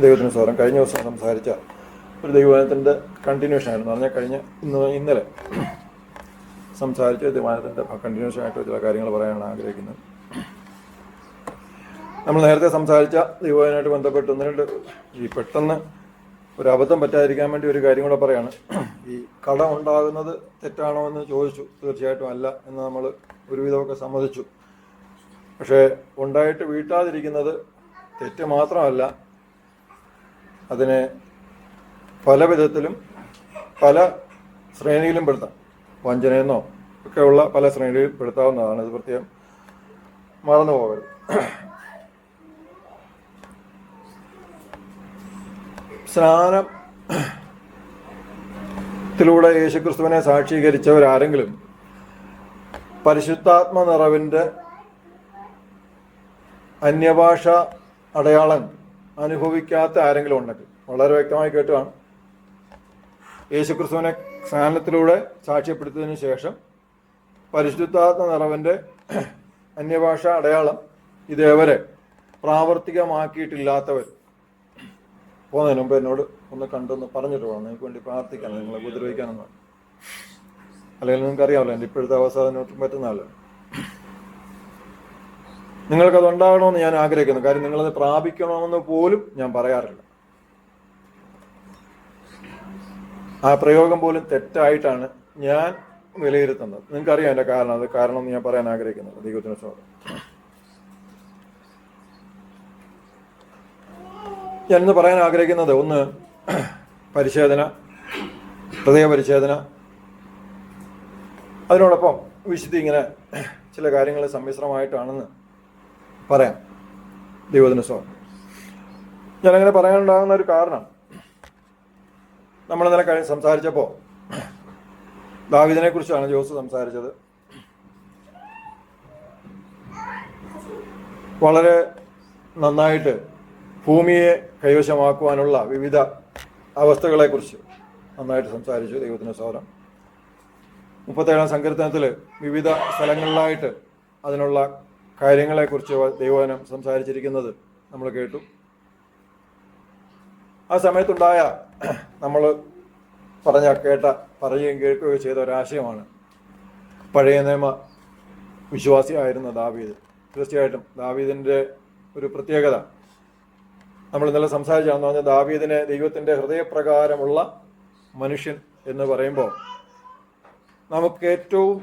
ദൈവത്തിന് സ്തോത്രം. കഴിഞ്ഞ ദിവസം സംസാരിച്ച ഒരു ദൈവവചനത്തിൻ്റെ കണ്ടിന്യൂഷൻ ആയിരുന്നു പറഞ്ഞാൽ ഇന്നലെ സംസാരിച്ച ദൈവവചനത്തിൻ്റെ കണ്ടിന്യൂഷൻ ആയിട്ട് ചില കാര്യങ്ങൾ പറയാനാണ് ആഗ്രഹിക്കുന്നത്. നമ്മൾ നേരത്തെ സംസാരിച്ച ദൈവവചനമായിട്ട് ബന്ധപ്പെട്ട് ഈ പെട്ടെന്ന് ഒരു അബദ്ധം പറ്റാതിരിക്കാൻ വേണ്ടി ഒരു കാര്യം കൂടെ പറയാണ്. ഈ കടം ഉണ്ടാകുന്നത് തെറ്റാണോ എന്ന് ചോദിച്ചു. തീർച്ചയായിട്ടും അല്ല എന്ന് നമ്മൾ ഒരുവിധമൊക്കെ സമ്മതിച്ചു. പക്ഷേ ഉണ്ടായിട്ട് വീട്ടാതിരിക്കുന്നത് തെറ്റ് മാത്രമല്ല, അതിനെ പല വിധത്തിലും പല ശ്രേണിയിലും പെടുത്താം. വഞ്ചനയെന്നോ ഒക്കെയുള്ള പല ശ്രേണിയിൽ പെടുത്താവുന്നതാണ്. ഇത് പ്രത്യേകം മറന്നു പോകരുത്. സ്നാനത്തിലൂടെ യേശുക്രിസ്തുവിനെ സാക്ഷീകരിച്ചവരാരെങ്കിലും പരിശുദ്ധാത്മ നിറവിൻ്റെ അന്യഭാഷ അടയാളം അനുഭവിക്കാത്ത ആരെങ്കിലും ഉണ്ടെങ്കിൽ വളരെ വ്യക്തമായി കേട്ടുകയാണ്. യേശുക്രിസ്തുവിനെ സ്നാനത്തിലൂടെ സാക്ഷ്യപ്പെടുത്തിയതിനു ശേഷം പരിശുദ്ധാത്മ നിറവിൻ്റെ അന്യഭാഷ അടയാളം ഇതേവരെ പ്രാവർത്തികമാക്കിയിട്ടില്ലാത്തവർ പോകുന്നതിന് മുമ്പ് എന്നോട് ഒന്ന് കണ്ടൊന്ന് പറഞ്ഞിട്ട് പോകണം. നിങ്ങൾക്ക് വേണ്ടി പ്രാർത്ഥിക്കണം, നിങ്ങളെ ഉപദ്രവിക്കാനൊന്നും. അല്ലെങ്കിൽ നിങ്ങൾക്കറിയാമല്ലോ എൻ്റെ ഇപ്പോഴത്തെ അവസ്ഥ അതിനൊട്ടും പറ്റുന്നതല്ല. നിങ്ങൾക്കത് ഉണ്ടാകണമെന്ന് ഞാൻ ആഗ്രഹിക്കുന്നു. കാര്യം നിങ്ങളത് പ്രാപിക്കണമെന്ന് പോലും ഞാൻ പറയാറില്ല. ആ പ്രയോഗം പോലും തെറ്റായിട്ടാണ് ഞാൻ വിലയിരുത്തുന്നത്. നിങ്ങൾക്കറിയാം എൻ്റെ കാരണം. അത് കാരണം ഞാൻ പറയാൻ ആഗ്രഹിക്കുന്നത് ദൈവത്തിന് സ്തോത്രം. ഞാനിന്ന് പറയാൻ ആഗ്രഹിക്കുന്നത് ഒന്ന് പരിച്ഛേദന, ഹൃദയ പരിച്ഛേദന, അതിനോടൊപ്പം വിശുദ്ധി, ഇങ്ങനെ ചില കാര്യങ്ങൾ സമ്മിശ്രമായിട്ടാണെന്ന് പറയാം. ദൈവത്തിന് സ്തോത്രം. ഞാനങ്ങനെ പറയാനുണ്ടാകുന്ന ഒരു കാരണം, നമ്മളിന്നലെ സംസാരിച്ചപ്പോൾ ദാവീദിനെ കുറിച്ചാണ് ജോസ് സംസാരിച്ചത്. വളരെ നന്നായിട്ട് ഭൂമിയെ കൈവശമാക്കുവാനുള്ള വിവിധ അവസ്ഥകളെക്കുറിച്ച് നന്നായിട്ട് സംസാരിച്ചു. ദൈവത്തിന് സ്തോത്രം. 37-ാം സങ്കീർത്തനത്തിൽ വിവിധ സ്ഥലങ്ങളിലായിട്ട് അതിനുള്ള കാര്യങ്ങളെക്കുറിച്ച് ദൈവവചനം സംസാരിച്ചിരിക്കുന്നത് നമ്മൾ കേട്ടു. ആ സമയത്തുണ്ടായ നമ്മൾ പറയുകയും കേൾക്കുകയോ ചെയ്ത ഒരാശയമാണ് പഴയ നിയമ വിശ്വാസിയായിരുന്ന ദാവീദ്. തീർച്ചയായിട്ടും ദാവീദിൻ്റെ ഒരു പ്രത്യേകത നമ്മൾ ഇന്നലെ സംസാരിച്ചാണെന്ന് പറഞ്ഞാൽ, ദാവീദിനെ ദൈവത്തിൻ്റെ ഹൃദയപ്രകാരമുള്ള മനുഷ്യൻ എന്ന് പറയുമ്പോൾ നമുക്ക് ഏറ്റവും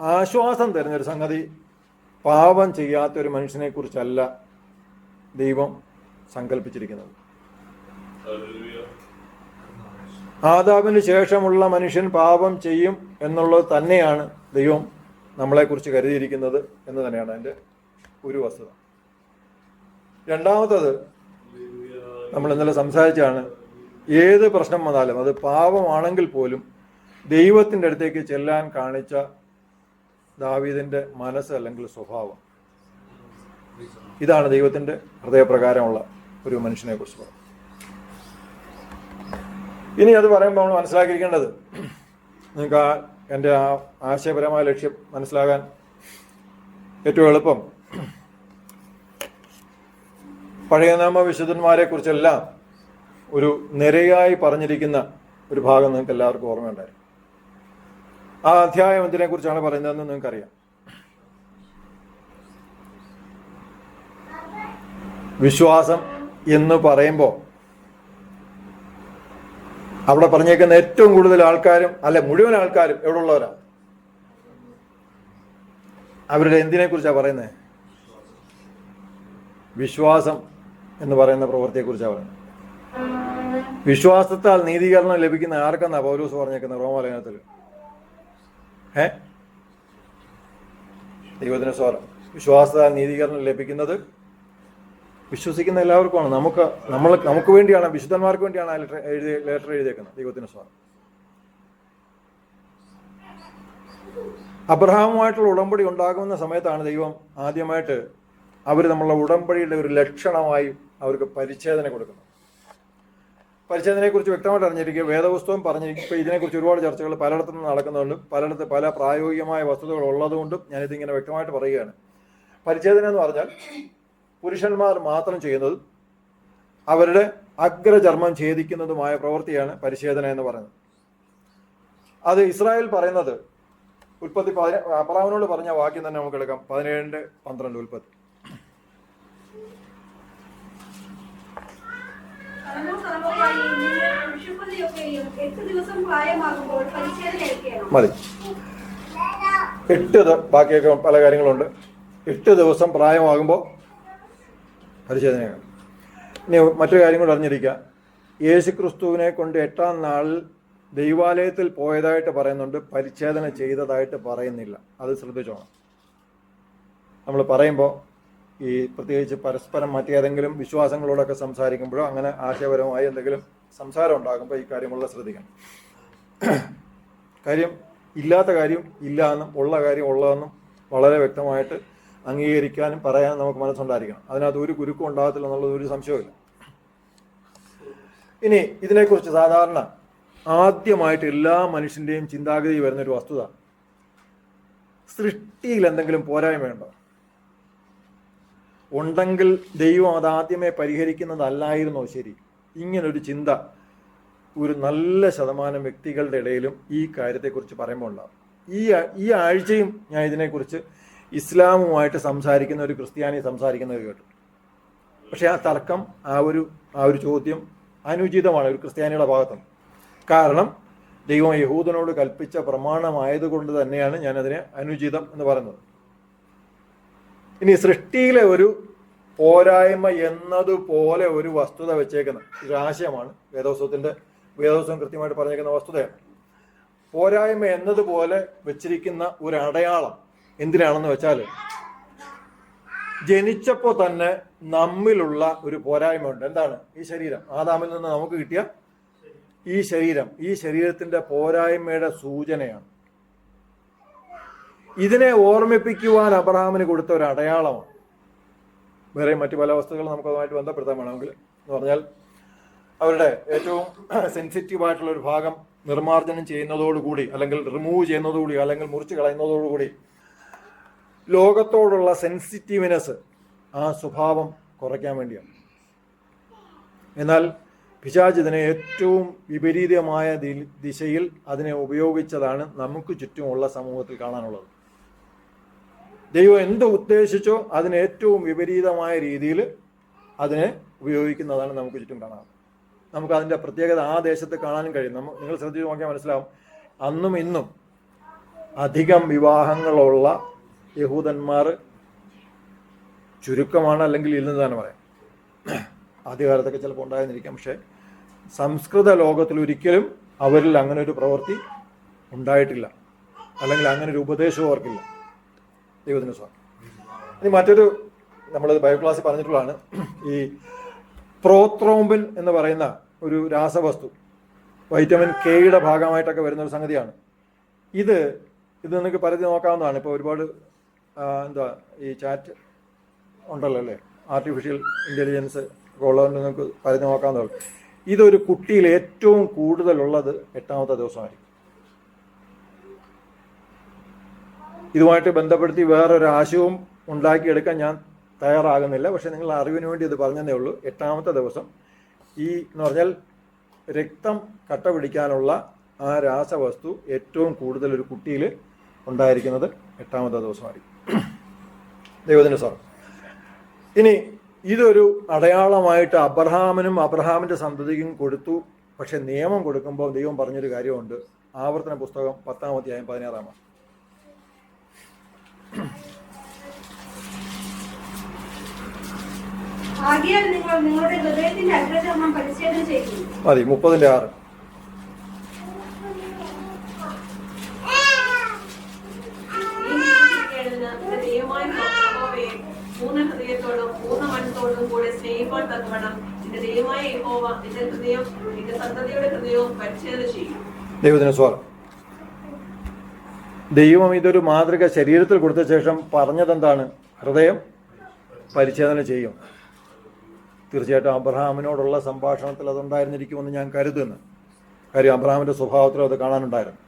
ആശ്വാസം തരുന്നൊരു സംഗതി, പാപം ചെയ്യാത്തൊരു മനുഷ്യനെ കുറിച്ചല്ല ദൈവം സങ്കല്പിച്ചിരിക്കുന്നത്. ആദാമിന് ശേഷമുള്ള മനുഷ്യൻ പാപം ചെയ്യും എന്നുള്ളത് തന്നെയാണ് ദൈവം നമ്മളെക്കുറിച്ച് കരുതിയിരിക്കുന്നത് എന്ന് തന്നെയാണ് അതിൻ്റെ ഒരു വസ്തുത. രണ്ടാമത്തത്, നമ്മൾ ഇന്നലെ സംസാരിച്ചാണ്, ഏത് പ്രശ്നം വന്നാലും അത് പാപമാണെങ്കിൽ പോലും ദൈവത്തിൻ്റെ അടുത്തേക്ക് ചെല്ലാൻ കാണിച്ച ദാവീദിൻ്റെ മനസ്സ് അല്ലെങ്കിൽ സ്വഭാവം. ഇതാണ് ദൈവത്തിൻ്റെ ഹൃദയപ്രകാരമുള്ള ഒരു മനുഷ്യനെ കുറിച്ച് പറയുന്നത്. ഇനി അത് പറയുമ്പോൾ നമ്മൾ മനസ്സിലാക്കിയിരിക്കേണ്ടത്, നിങ്ങൾക്ക് എൻ്റെ ആശയപരമായ ലക്ഷ്യം മനസ്സിലാകാൻ ഏറ്റവും എളുപ്പം പഴയ നിയമ വിശുദ്ധന്മാരെ കുറിച്ചെല്ലാം ഒരു നിരയായി പറഞ്ഞിരിക്കുന്ന ഒരു ഭാഗം നിങ്ങൾക്ക് എല്ലാവർക്കും ഓർമ്മയുണ്ടായിരുന്നു. ആ അധ്യായം എന്തിനെ കുറിച്ചാണ് പറയുന്നതെന്ന് നിങ്ങൾക്കറിയാം. വിശ്വാസം എന്ന് പറയുമ്പോൾ അവിടെ പറഞ്ഞേക്കുന്ന ഏറ്റവും കൂടുതൽ ആൾക്കാരും, മുഴുവൻ ആൾക്കാരും എവിടെ ഉള്ളവരാണ്? അവരുടെ എന്തിനെ കുറിച്ചാണ് പറയുന്നത്? വിശ്വാസം എന്ന് പറയുന്ന പ്രവൃത്തിയെക്കുറിച്ചാണ് പറയുന്നത്. വിശ്വാസത്താൽ നീതീകരണം ലഭിക്കുന്ന ആർക്കെന്നാ പൗലോസ് പറഞ്ഞേക്കുന്നത് റോമാലേഖനത്തിൽ? ദൈവത്തിന് സ്തോത്രം. വിശ്വാസത്താൽ നീതീകരണം ലഭിക്കുന്നത് വിശ്വസിക്കുന്ന എല്ലാവർക്കുമാണ്. നമുക്ക് വേണ്ടിയാണ്, വിശുദ്ധന്മാർക്ക് വേണ്ടിയാണ് ആ ലെറ്റർ എഴുതിയേക്കുന്നത്. ദൈവത്തിന് സ്തോത്രം. അബ്രഹാമുമായിട്ടുള്ള ഉടമ്പടി ഉണ്ടാകുന്ന സമയത്താണ് ദൈവം ആദ്യമായിട്ട് അവർ നമ്മളുടെ ഉടമ്പടിയുടെ ഒരു ലക്ഷണമായി അവർക്ക് പരിച്ഛേദന കൊടുക്കുന്നത്. പരിച്ഛേദനയെക്കുറിച്ച് വ്യക്തമായിട്ട് അറിഞ്ഞിരിക്കുക. വേദപുസ്തകം പറഞ്ഞിരിക്കും. ഇപ്പോൾ ഇതിനെക്കുറിച്ച് ഒരുപാട് ചർച്ചകൾ പലയിടത്തു നിന്ന് നടക്കുന്നുണ്ട്. പലയിടത്ത് പല പ്രായോഗികമായ വസ്തുതകൾ ഉള്ളതുകൊണ്ടും ഞാനിതിങ്ങനെ വ്യക്തമായിട്ട് പറയുകയാണ്. പരിച്ഛേദന എന്ന് പറഞ്ഞാൽ പുരുഷന്മാർ മാത്രം ചെയ്യുന്നതും അവരുടെ അഗ്രചർമ്മം ഛേദിക്കുന്നതുമായ പ്രവൃത്തിയാണ് പരിച്ഛേദന എന്ന് പറയുന്നത്. അത് ഇസ്രായേൽ പറയുന്നത് ഉൽപ്പത്തി അബ്രാഹാമിനോട് പറഞ്ഞ വാക്യം തന്നെ നമുക്ക് എടുക്കാം. 17:12 ഉൽപ്പത്തി. മതി. 8 ബാക്കിയൊക്കെ പല കാര്യങ്ങളുണ്ട്. 8 ദിവസം പ്രായമാകുമ്പോൾ പരിച്ഛേദനയാണ്. ഇനി മറ്റൊരു കാര്യം കൂടെ അറിഞ്ഞിരിക്കുക. യേശുക്രിസ്തുവിനെ കൊണ്ട് 8-ാം നാളിൽ ദൈവാലയത്തിൽ പോയതായിട്ട് പറയുന്നുണ്ട്, പരിച്ഛേദന ചെയ്തതായിട്ട് പറയുന്നില്ല. അത് ശ്രദ്ധിച്ചോണം. നമ്മൾ പറയുമ്പോൾ ഈ പ്രത്യേകിച്ച് പരസ്പരം മറ്റേതെങ്കിലും വിശ്വാസങ്ങളോടൊക്കെ സംസാരിക്കുമ്പോഴോ അങ്ങനെ ആശയപരമായി എന്തെങ്കിലും സംസാരം ഉണ്ടാകുമ്പോൾ ഈ കാര്യമുള്ള ശ്രദ്ധിക്കണം. കാര്യം ഇല്ലാത്ത കാര്യം ഇല്ല എന്നും ഉള്ള കാര്യം ഉള്ളതെന്നും വളരെ വ്യക്തമായിട്ട് അംഗീകരിക്കാനും പറയാനും നമുക്ക് മനസ്സുണ്ടായിരിക്കണം. അതിനകത്ത് ഒരു കുരുക്കം ഉണ്ടാകത്തില്ല എന്നുള്ളത് ഒരു സംശയമില്ല. ഇനി ഇതിനെക്കുറിച്ച് സാധാരണ ആദ്യമായിട്ട് എല്ലാ മനുഷ്യൻ്റെയും ചിന്താഗതി വരുന്നൊരു വസ്തുത, സൃഷ്ടിയിൽ എന്തെങ്കിലും പോരായ്മയുണ്ടോ? ഉണ്ടെങ്കിൽ ദൈവം അത് ആദ്യമേ പരിഹരിക്കുന്നതല്ലായിരുന്നോ ശരി? ഇങ്ങനൊരു ചിന്ത ഒരു നല്ല ശതമാനം വ്യക്തികളുടെ ഇടയിലും ഈ കാര്യത്തെക്കുറിച്ച് പറയുമ്പോൾ ഉണ്ടാകും. ഈ ആഴ്ചയും ഞാൻ ഇതിനെക്കുറിച്ച് ഇസ്ലാമുമായിട്ട് സംസാരിക്കുന്ന ഒരു ക്രിസ്ത്യാനി സംസാരിക്കുന്നത് കേട്ടു. പക്ഷെ ആ തർക്കം, ആ ഒരു ചോദ്യം അനുചിതമാണ് ഒരു ക്രിസ്ത്യാനിയുടെ ഭാഗത്തുനിന്ന്. കാരണം ദൈവം യഹൂദനോട് കൽപ്പിച്ച പ്രമാണമായതുകൊണ്ട് തന്നെയാണ് ഞാനതിനെ അനുചിതം എന്ന് പറയുന്നത്. ഇനി സൃഷ്ടിയിലെ ഒരു പോരായ്മ എന്നതുപോലെ ഒരു വസ്തുത വെച്ചേക്കുന്ന ഒരു ആശയമാണ് വേദോത്സവം കൃത്യമായിട്ട് പറഞ്ഞേക്കുന്ന വസ്തുതയാണ്. പോരായ്മ എന്നതുപോലെ വെച്ചിരിക്കുന്ന ഒരു അടയാളം എന്തിനാണെന്ന് വെച്ചാൽ, ജനിച്ചപ്പോൾ തന്നെ നമ്മിലുള്ള ഒരു പോരായ്മ ഉണ്ട്. എന്താണ്? ഈ ശരീരം. ആദാമിൽ നിന്ന് നമുക്ക് കിട്ടിയ ഈ ശരീരത്തിന്റെ പോരായ്മയുടെ സൂചനയാണ്. ഇതിനെ ഓർമ്മിപ്പിക്കുവാൻ അബ്രഹാമിന് കൊടുത്ത ഒരു അടയാളമാണ്. വേറെ മറ്റു പല വസ്തുക്കളും നമുക്ക് അതുമായിട്ട് ബന്ധപ്പെടുത്താൻ വേണമെങ്കിൽ എന്ന് പറഞ്ഞാൽ, അവരുടെ ഏറ്റവും സെൻസിറ്റീവായിട്ടുള്ള ഒരു ഭാഗം നിർമ്മാർജ്ജനം ചെയ്യുന്നതോടുകൂടി, അല്ലെങ്കിൽ റിമൂവ് ചെയ്യുന്നതോടുകൂടി, അല്ലെങ്കിൽ മുറിച്ച് കളയുന്നതോടുകൂടി ലോകത്തോടുള്ള സെൻസിറ്റീവ്നെസ്, ആ സ്വഭാവം കുറയ്ക്കാൻ വേണ്ടിയാണ്. എന്നാൽ പിശാച് ഇതിനെ ഏറ്റവും വിപരീതമായ ദിശയിൽ അതിനെ ഉപയോഗിച്ചതാണ് നമുക്ക് ചുറ്റുമുള്ള സമൂഹത്തിൽ കാണാനുള്ളത്. ദൈവം എന്ത് ഉദ്ദേശിച്ചോ അതിന് ഏറ്റവും വിപരീതമായ രീതിയിൽ അതിനെ ഉപയോഗിക്കുന്നതാണ് നമുക്ക് ചുറ്റും കാണാം. നമുക്ക് അതിൻ്റെ പ്രത്യേകത ആ ദേശത്ത് കാണാനും കഴിയും. നിങ്ങൾ ശ്രദ്ധിച്ച് നോക്കിയാൽ മനസ്സിലാവും. അന്നും ഇന്നും അധികം വിവാഹങ്ങളുള്ള യഹൂദന്മാർ ചുരുക്കമാണ്, അല്ലെങ്കിൽ ഇല്ലെന്ന് തന്നെ പറയാം. ആദ്യകാലത്തൊക്കെ ചിലപ്പോൾ ഉണ്ടായിരുന്നിരിക്കാം. പക്ഷേ സംസ്കൃത ലോകത്തിൽ ഒരിക്കലും അവരിൽ അങ്ങനെ ഒരു പ്രവൃത്തി ഉണ്ടായിട്ടില്ല, അല്ലെങ്കിൽ അങ്ങനെ ഒരു ഉപദേശവും അവർക്കില്ല. ദൈവത്തിന് സ്വാഗതം. ഇനി മറ്റൊരു, നമ്മളത് ബയോ ക്ലാസ്സിൽ പറഞ്ഞിട്ടുള്ളതാണ്, ഈ പ്രോത്രോംബിൻ എന്ന് പറയുന്ന ഒരു രാസവസ്തു വൈറ്റമിൻ കെയുടെ ഭാഗമായിട്ടൊക്കെ വരുന്ന ഒരു സംഗതിയാണ്. ഇത് നിങ്ങൾക്ക് പരിധി നോക്കാവുന്നതാണ്. ഇപ്പോൾ ഒരുപാട് ഈ ചാറ്റ് ഉണ്ടല്ലോ അല്ലേ, ആർട്ടിഫിഷ്യൽ ഇൻ്റലിജൻസ് ഉള്ളതുകൊണ്ട് നിങ്ങൾക്ക് പരിധി നോക്കാവുന്നതാണ്. ഇതൊരു കുട്ടിയിൽ ഏറ്റവും കൂടുതലുള്ളത് 8-ാമത്തെ ദിവസമായിരിക്കും. ഇതുമായിട്ട് ബന്ധപ്പെടുത്തി വേറൊരു ആശയവും ഉണ്ടാക്കിയെടുക്കാൻ ഞാൻ തയ്യാറാകുന്നില്ല. പക്ഷെ നിങ്ങൾ അറിവിന് വേണ്ടി ഇത് പറഞ്ഞതേ ഉള്ളൂ. 8-ാമത്തെ ദിവസം എന്ന് പറഞ്ഞാൽ രക്തം കട്ട പിടിക്കാനുള്ള ആ രാസവസ്തു ഏറ്റവും കൂടുതൽ ഒരു കുട്ടിയിൽ ഉണ്ടായിരിക്കുന്നത് 8-ാമത്തെ ദിവസമായിരിക്കും. ദൈവത്തിന് സ്വാഗതം. ഇനി ഇതൊരു അടയാളമായിട്ട് അബ്രഹാമിനും അബ്രഹാമിൻ്റെ സന്തതിക്കും കൊടുത്തു. പക്ഷെ നിയമം കൊടുക്കുമ്പോൾ ദൈവം പറഞ്ഞൊരു കാര്യമുണ്ട്. ആവർത്തന പുസ്തകം 10-ാം അധ്യായം 16-ാം വാക്യം. മതി. 30-6. ദൈവത്തിന് സ്വാഗതം. ദൈവം ഇതൊരു മാതൃക ശരീരത്തിൽ കൊടുത്ത ശേഷം പറഞ്ഞതെന്താണ്? ഹൃദയം പരിച്ഛേദന ചെയ്യും. തീർച്ചയായിട്ടും അബ്രഹാമിനോടുള്ള സംഭാഷണത്തിൽ അതുണ്ടായിരുന്നിരിക്കുമെന്ന് ഞാൻ കരുതുന്നു. കാര്യം അബ്രഹാമിൻ്റെ സ്വഭാവത്തിലും അത് കാണാനുണ്ടായിരുന്നു.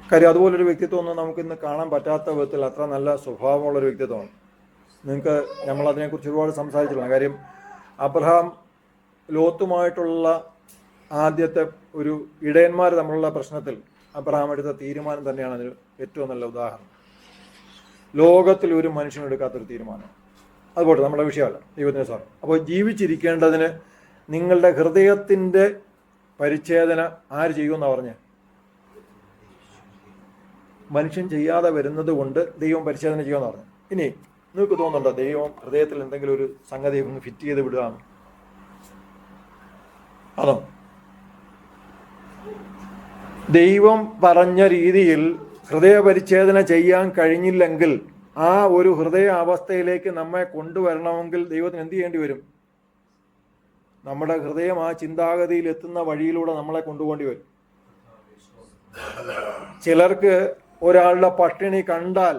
കാര്യം അതുപോലൊരു വ്യക്തിത്വം ഒന്നും നമുക്കിന്ന് കാണാൻ പറ്റാത്ത വിധത്തിൽ അത്ര നല്ല സ്വഭാവമുള്ളൊരു വ്യക്തിത്വമാണ്. നിങ്ങൾക്ക് നമ്മളതിനെക്കുറിച്ച് ഒരുപാട് സംസാരിച്ചിട്ടുണ്ട്. കാര്യം അബ്രഹാം ലോത്തുമായിട്ടുള്ള ആദ്യത്തെ ഒരു ഇടയന്മാർ തമ്മിലുള്ള പ്രശ്നത്തിൽ അബ്രഹാം എടുത്ത തീരുമാനം തന്നെയാണ് അതിന് ഏറ്റവും നല്ല ഉദാഹരണം. ലോകത്തിൽ ഒരു മനുഷ്യനെടുക്കാത്തൊരു തീരുമാനം. അതുപോലെ നമ്മുടെ വിഷയമല്ല, ദൈവത്തിന് സാർ. അപ്പോൾ ജീവിച്ചിരിക്കേണ്ടതിന് നിങ്ങളുടെ ഹൃദയത്തിൻ്റെ പരിച്ഛേദന ആര് ചെയ്യുമെന്നാണ് പറഞ്ഞത്? മനുഷ്യൻ ചെയ്യാതെ വരുന്നത് കൊണ്ട് ദൈവം പരിച്ഛേദന ചെയ്യുമെന്ന് പറഞ്ഞു. ഇനി നിങ്ങൾക്ക് തോന്നുന്നുണ്ടോ ദൈവം ഹൃദയത്തിൽ എന്തെങ്കിലും ഒരു സംഗതി ഒന്ന് ഫിറ്റ് ചെയ്ത് വിടുകയാണ്? അതോ ദൈവം പറഞ്ഞ രീതിയിൽ ഹൃദയപരിച്ഛേദന ചെയ്യാൻ കഴിഞ്ഞില്ലെങ്കിൽ ആ ഒരു ഹൃദയ അവസ്ഥയിലേക്ക് നമ്മെ കൊണ്ടുവരണമെങ്കിൽ ദൈവത്തിന് എന്ത് ചെയ്യേണ്ടി വരും? നമ്മുടെ ഹൃദയം ആ ചിന്താഗതിയിൽ എത്തുന്ന വഴിയിലൂടെ നമ്മളെ കൊണ്ടുപോകേണ്ടി വരും. ചിലർക്ക് ഒരാളുടെ പട്ടിണി കണ്ടാൽ,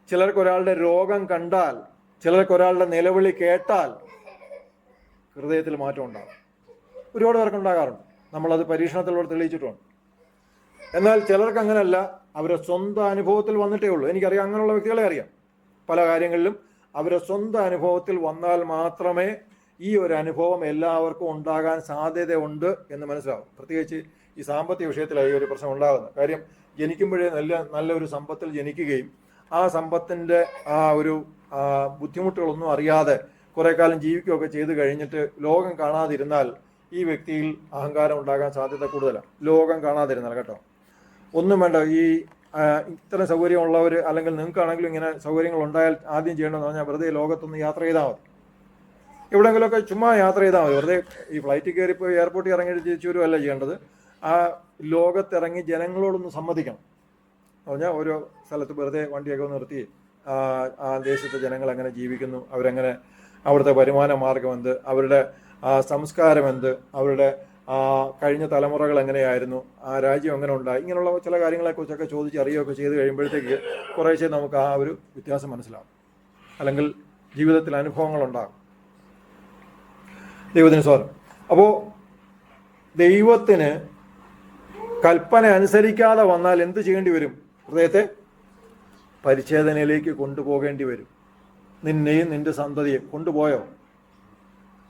ചിലർക്ക് ഒരാളുടെ രോഗം കണ്ടാൽ, ചിലർക്ക് ഒരാളുടെ നിലവിളി കേട്ടാൽ ഹൃദയത്തിൽ മാറ്റം ഉണ്ടാകും. ഒരുപാട് പേർക്കുണ്ടാകാറുണ്ട്. നമ്മളത് പരീക്ഷണത്തിലൂടെ തെളിയിച്ചിട്ടുണ്ട്. എന്നാൽ ചിലർക്ക് അങ്ങനെയല്ല, അവരെ സ്വന്തം അനുഭവത്തിൽ വന്നിട്ടേ ഉള്ളൂ. എനിക്കറിയാം, അങ്ങനെയുള്ള വ്യക്തികളെ അറിയാം. പല കാര്യങ്ങളിലും അവരെ സ്വന്തം അനുഭവത്തിൽ വന്നാൽ മാത്രമേ ഈ ഒരു അനുഭവം എല്ലാവർക്കും ഉണ്ടാകാൻ സാധ്യതയുണ്ട് എന്ന് മനസ്സിലാവും. പ്രത്യേകിച്ച് ഈ സാമ്പത്തിക വിഷയത്തിലായി ഒരു പ്രശ്നം ഉണ്ടാകുന്നത്. കാര്യം ജനിക്കുമ്പോഴേ നല്ലൊരു സമ്പത്തിൽ ജനിക്കുകയും ആ സമ്പത്തിൻ്റെ ആ ഒരു ബുദ്ധിമുട്ടുകളൊന്നും അറിയാതെ കുറേ കാലം ജീവിക്കുകയൊക്കെ ചെയ്ത് കഴിഞ്ഞിട്ട് ലോകം കാണാതിരുന്നാൽ ഈ വ്യക്തിയിൽ അഹങ്കാരം ഉണ്ടാകാൻ സാധ്യത കൂടുതലാണ്. ലോകം കാണാതിരുന്നാൽ കേട്ടോ. ഒന്നും വേണ്ട, ഈ ഇത്തരം സൗകര്യമുള്ളവർ, അല്ലെങ്കിൽ നിങ്ങൾക്കാണെങ്കിലും ഇങ്ങനെ സൗകര്യങ്ങൾ ഉണ്ടായാൽ ആദ്യം ചെയ്യേണ്ടതെന്ന് പറഞ്ഞാൽ വെറുതെ ലോകത്തൊന്ന് യാത്ര ചെയ്താൽ മതി. എവിടെയെങ്കിലുമൊക്കെ ചുമ്മാ യാത്ര ചെയ്താൽ മതി. വെറുതെ ഈ ഫ്ലൈറ്റിൽ കയറിപ്പോൾ എയർപോർട്ടിൽ ഇറങ്ങിയിട്ട് തിരിച്ചു വരുമല്ല ചെയ്യേണ്ടത്. ആ ലോകത്തിറങ്ങി ജനങ്ങളോടൊന്ന് സമ്മതിക്കണം. പറഞ്ഞാൽ ഓരോ സ്ഥലത്ത് വെറുതെ വണ്ടിയൊക്കെ നിർത്തി ആ ദേശത്തെ ജനങ്ങൾ എങ്ങനെ ജീവിക്കുന്നു, അവരെങ്ങനെ, അവിടുത്തെ വരുമാന മാർഗം എന്ത്, അവരുടെ സംസ്കാരം എന്ത്, അവരുടെ കഴിഞ്ഞ തലമുറകൾ എങ്ങനെയായിരുന്നു, ആ രാജ്യം എങ്ങനെ ഉണ്ടായി, ഇങ്ങനെയുള്ള ചില കാര്യങ്ങളെക്കുറിച്ചൊക്കെ ചോദിച്ച് അറിയുകയൊക്കെ ചെയ്ത് കഴിയുമ്പോഴത്തേക്ക് കുറേശ്ശെ നമുക്ക് ആ ഒരു വ്യത്യാസം മനസ്സിലാവും. അല്ലെങ്കിൽ ജീവിതത്തിൽ അനുഭവങ്ങളുണ്ടാകും. ദൈവത്തിന് സ്വാഗതം. അപ്പോൾ ദൈവത്തിന് കൽപ്പന അനുസരിക്കാതെ വന്നാൽ എന്ത് ചെയ്യേണ്ടി വരും? ഹൃദയത്തെ പരിച്ഛേദനയിലേക്ക് കൊണ്ടുപോകേണ്ടി വരും. നിന്നെയും നിന്റെ സന്തതിയെ കൊണ്ടുപോയോ?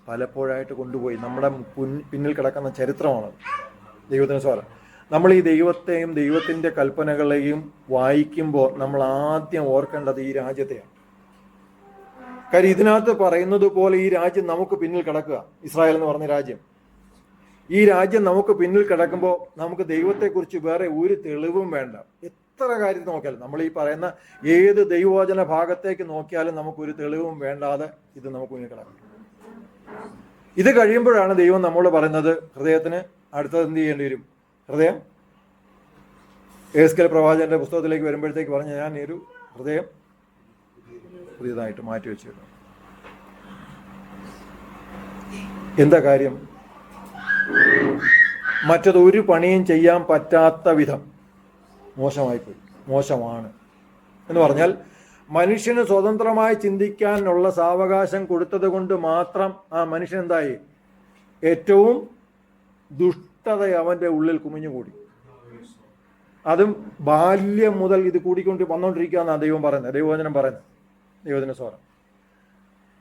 പലപ്പോഴായിട്ട് കൊണ്ടുപോയി. നമ്മുടെ പിന്നിൽ കിടക്കുന്ന ചരിത്രമാണ് ദൈവത്തിന് സ്വാഗതം. നമ്മൾ ഈ ദൈവത്തെയും ദൈവത്തിൻ്റെ കൽപ്പനകളെയും വായിക്കുമ്പോൾ നമ്മൾ ആദ്യം ഓർക്കേണ്ടത് ഈ രാജ്യത്തെയാണ്. കാര്യം ഇതിനകത്ത് പറയുന്നത് പോലെ ഈ രാജ്യം നമുക്ക് പിന്നിൽ കിടക്കുക. ഇസ്രായേൽ എന്ന് പറഞ്ഞ രാജ്യം, ഈ രാജ്യം നമുക്ക് പിന്നിൽ കിടക്കുമ്പോൾ നമുക്ക് ദൈവത്തെക്കുറിച്ച് വേറെ ഒരു തെളിവും വേണ്ട. എത്ര കാര്യം നോക്കിയാലും, നമ്മൾ ഈ പറയുന്ന ഏത് ദൈവവചന ഭാഗത്തേക്ക് നോക്കിയാലും നമുക്കൊരു തെളിവും വേണ്ടാതെ ഇത് നമുക്ക് മുന്നിൽ കിടക്കും. ഇത് കഴിയുമ്പോഴാണ് ദൈവം നമ്മോട് പറയുന്നത് ഹൃദയത്തിന് അടുത്തത് എന്ത് ചെയ്യേണ്ടി വരും? ഹൃദയം എഹെസ്കേൽ പ്രവാചകന്റെ പുസ്തകത്തിലേക്ക് വരുമ്പോഴത്തേക്ക് പറഞ്ഞ്, ഞാൻ ഈ ഒരു ഹൃദയം പുതിയതായിട്ട് മാറ്റി വെച്ചിരുന്നു. എന്താ കാര്യം? മറ്റതൊരു പണിയും ചെയ്യാൻ പറ്റാത്ത വിധം മോശമായിപ്പോയി, മോശമാണ് എന്ന് പറഞ്ഞാൽ മനുഷ്യന് സ്വതന്ത്രമായി ചിന്തിക്കാനുള്ള സാവകാശം കൊടുത്തത് കൊണ്ട് മാത്രം ആ മനുഷ്യൻ എന്തായി? ഏറ്റവും ദുഷ്ടത അവൻ്റെ ഉള്ളിൽ കുമിഞ്ഞുകൂടി. അതും ബാല്യം മുതൽ ഇത് കൂടിക്കൊണ്ട് വന്നുകൊണ്ടിരിക്കുക എന്നാണ് ദൈവം പറയുന്നത്, ദൈവവചനം പറയുന്നത്. ദൈവത്തിന് സ്വാഗതം.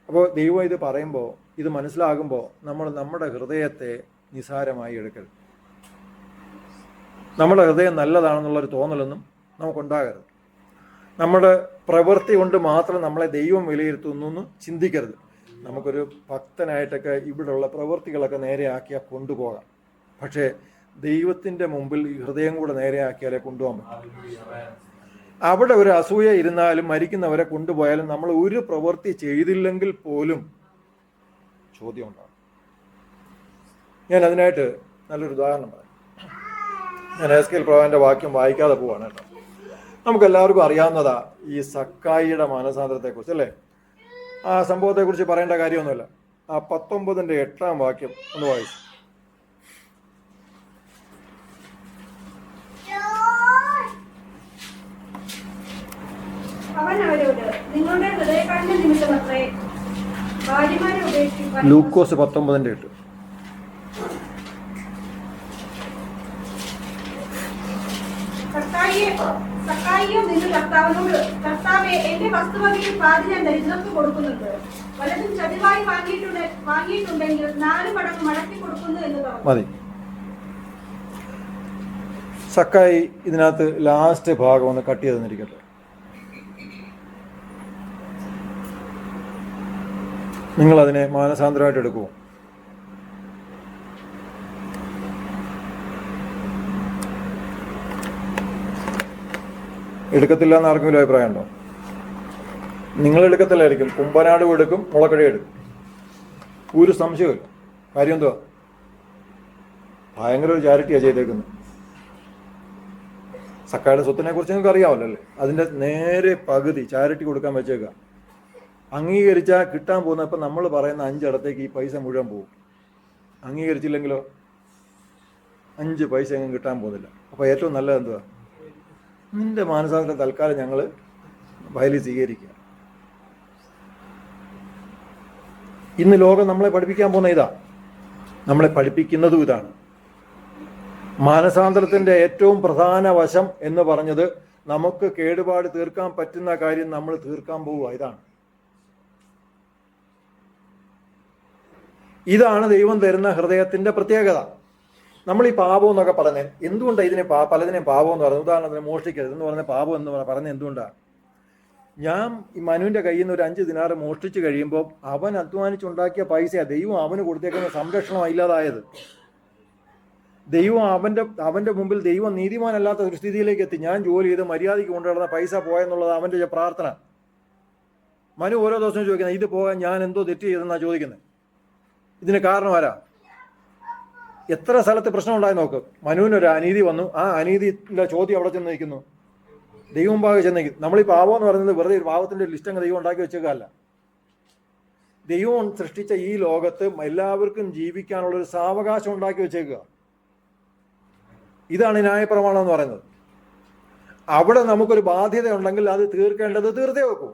അപ്പോൾ ദൈവം ഇത് പറയുമ്പോൾ, ഇത് മനസ്സിലാകുമ്പോൾ നമ്മൾ നമ്മുടെ ഹൃദയത്തെ നിസാരമായി എടുക്കരുത്. നമ്മുടെ ഹൃദയം നല്ലതാണെന്നുള്ളൊരു തോന്നലൊന്നും നമുക്കുണ്ടാകരുത്. നമ്മുടെ പ്രവൃത്തി കൊണ്ട് മാത്രം നമ്മളെ ദൈവം വിലയിരുത്തുന്നു എന്ന് ചിന്തിക്കരുത്. നമുക്കൊരു ഭക്തനായിട്ടൊക്കെ ഇവിടെയുള്ള പ്രവൃത്തികളൊക്കെ നേരെയാക്കിയാൽ കൊണ്ടുപോകാം. പക്ഷേ ദൈവത്തിൻ്റെ മുമ്പിൽ ഈ ഹൃദയം കൂടെ നേരെയാക്കിയാലേ കൊണ്ടുപോകാൻ പറ്റും. അവിടെ ഒരു അസൂയ ഇരുന്നാലും മരിക്കുന്നവരെ കൊണ്ടുപോയാലും നമ്മൾ ഒരു പ്രവൃത്തി ചെയ്തില്ലെങ്കിൽ പോലും ചോദ്യം ഉണ്ടാകും. ഞാൻ അതിനായിട്ട് നല്ലൊരു ഉദാഹരണം പറയാം. ഞാൻ എഹെസ്കേൽ പ്രവാചകന്റെ വാക്യം വായിക്കാതെ പോവാണ് കേട്ടോ. നമുക്കെല്ലാവർക്കും അറിയാവുന്നതാ ഈ സക്കായിയുടെ മാനസാന്തരത്തെക്കുറിച്ച്, അല്ലേ? ആ സംഭവത്തെക്കുറിച്ച് പറയേണ്ട കാര്യമൊന്നുമില്ല. ആ 19:8 വാക്യം ഒന്ന് വായിച്ചു. ലൂക്കോസ് 19:8. സക്കായിയും നിന്ന് കർത്താവിനോട്, കർത്താവേ, എന്റെ വസ്തുവകയിൽ പാതി ഞാൻ ദരിദ്രർക്ക് കൊടുക്കുന്നുണ്ട്. വല്ലതും ചതിവായി വാങ്ങിയിട്ടുണ്ടെങ്കിൽ 4 മടങ്ങ് മടക്കി കൊടുക്കുന്നു എന്ന് പറഞ്ഞു. മതി. സക്കായി ഇതിനകത്ത് ലാസ്റ്റ് ഭാഗം ഒന്ന് കട്ട് ചെയ്ത് തന്നിരിക്കട്ടെ. നിങ്ങളതിനെ മാനസാന്തരമായിട്ട് എടുക്കുമോ? എടുക്കത്തില്ല എന്ന് ആർക്കെങ്കിലും അഭിപ്രായമുണ്ടോ? നിങ്ങൾ എടുക്കത്തില്ലായിരിക്കും. കുമ്പനാടും എടുക്കും, മുളക്കഴി എടുക്കും. ഒരു സംശയമില്ല. കാര്യം എന്തുവാ? ഭയങ്കര ഒരു ചാരിറ്റിയാണ് ചെയ്തേക്കുന്നത്. സക്കായുടെ സ്വത്തിനെ കുറിച്ച് നിങ്ങൾക്ക് അറിയാമല്ലോ അല്ലേ? അതിൻ്റെ നേരെ പകുതി ചാരിറ്റി കൊടുക്കാൻ വെച്ചേക്കുക. അംഗീകരിച്ചാൽ കിട്ടാൻ പോകുന്ന ഇപ്പം നമ്മൾ പറയുന്ന 5 ഇടത്തേക്ക് ഈ പൈസ മുഴുവൻ പോകും. അംഗീകരിച്ചില്ലെങ്കിലോ 5 പൈസ എങ്ങും കിട്ടാൻ പോകുന്നില്ല. അപ്പോൾ ഏറ്റവും നല്ലത് എന്തുവാ? നിന്റെ മാനസാന്തരം തൽക്കാലം ഞങ്ങൾ വയലിൽ സ്വീകരിക്കുക. ഇന്ന് ലോകം നമ്മളെ പഠിപ്പിക്കാൻ പോകുന്ന ഇതാ, നമ്മളെ പഠിപ്പിക്കുന്നതും ഇതാണ്. മാനസാന്തരത്തിൻ്റെ ഏറ്റവും പ്രധാന വശം എന്ന് പറഞ്ഞത് നമുക്ക് കേടുപാട് തീർക്കാൻ പറ്റുന്ന കാര്യം നമ്മൾ തീർക്കാൻ പോവുക. ഇതാണ് ദൈവം തരുന്ന ഹൃദയത്തിൻ്റെ പ്രത്യേകത. നമ്മൾ ഈ പാപം എന്നൊക്കെ പറഞ്ഞ് എന്തുകൊണ്ടാണ് ഇതിനെ പലതിനെയും പാപം എന്ന് പറയുന്നത്? ഉദാഹരണത്തിന് മോഷ്ടിക്കരുത് എന്ന് പറഞ്ഞ പാപം എന്ന് പറഞ്ഞത് എന്തുകൊണ്ടാണ്? ഞാൻ ഈ മനുവിൻ്റെ കയ്യിൽ നിന്ന് ഒരു 5 ദിനാറ് മോഷ്ടിച്ച് കഴിയുമ്പോൾ അവൻ അധ്വാനിച്ചുണ്ടാക്കിയ പൈസയാണ് ദൈവം അവന് കൊടുത്തേക്കുന്ന സംരക്ഷണം ഇല്ലാതായത്. ദൈവം അവൻ്റെ മുമ്പിൽ ദൈവം നീതിമാനല്ലാത്ത ഒരു സ്ഥിതിയിലേക്ക് എത്തി. ഞാൻ ജോലി ചെയ്ത് മര്യാദയ്ക്ക് കൊണ്ടുവരുന്ന പൈസ പോയെന്നുള്ളത് അവൻ്റെ പ്രാർത്ഥന. മനു ഓരോ ദിവസവും ചോദിക്കുന്നത്, ഇത് പോകാൻ ഞാൻ എന്തോ തെറ്റ് ചെയ്തെന്നാണ് ചോദിക്കുന്നത്. ഇതിന് കാരണം ആരാ? എത്ര സ്ഥലത്ത് പ്രശ്നം ഉണ്ടായി നോക്ക്. മനുവിനൊരു അനീതി വന്നു, ആ അനീതിയുടെ ചോദ്യം അവിടെ ചെന്ന് നിൽക്കുന്നു, ദൈവം മുമ്പാകെ ചെന്ന് നിൽക്കുന്നു. നമ്മൾ ഈ പാപം എന്ന് പറയുന്നത് വെറുതെ ഒരു പാപത്തിൻ്റെ ലിസ്റ്റ് അങ്ങ് ദൈവം ഉണ്ടാക്കി വെച്ചേക്കല്ല. ദൈവം സൃഷ്ടിച്ച ഈ ലോകത്ത് എല്ലാവർക്കും ജീവിക്കാനുള്ളൊരു സാവകാശം ഉണ്ടാക്കി വെച്ചേക്കുക. ഇതാണ് ന്യായപ്രമാണം എന്ന് പറയുന്നത്. അവിടെ നമുക്കൊരു ബാധ്യത ഉണ്ടെങ്കിൽ അത് തീർക്കേണ്ടത് തീർത്തേ വെക്കൂ.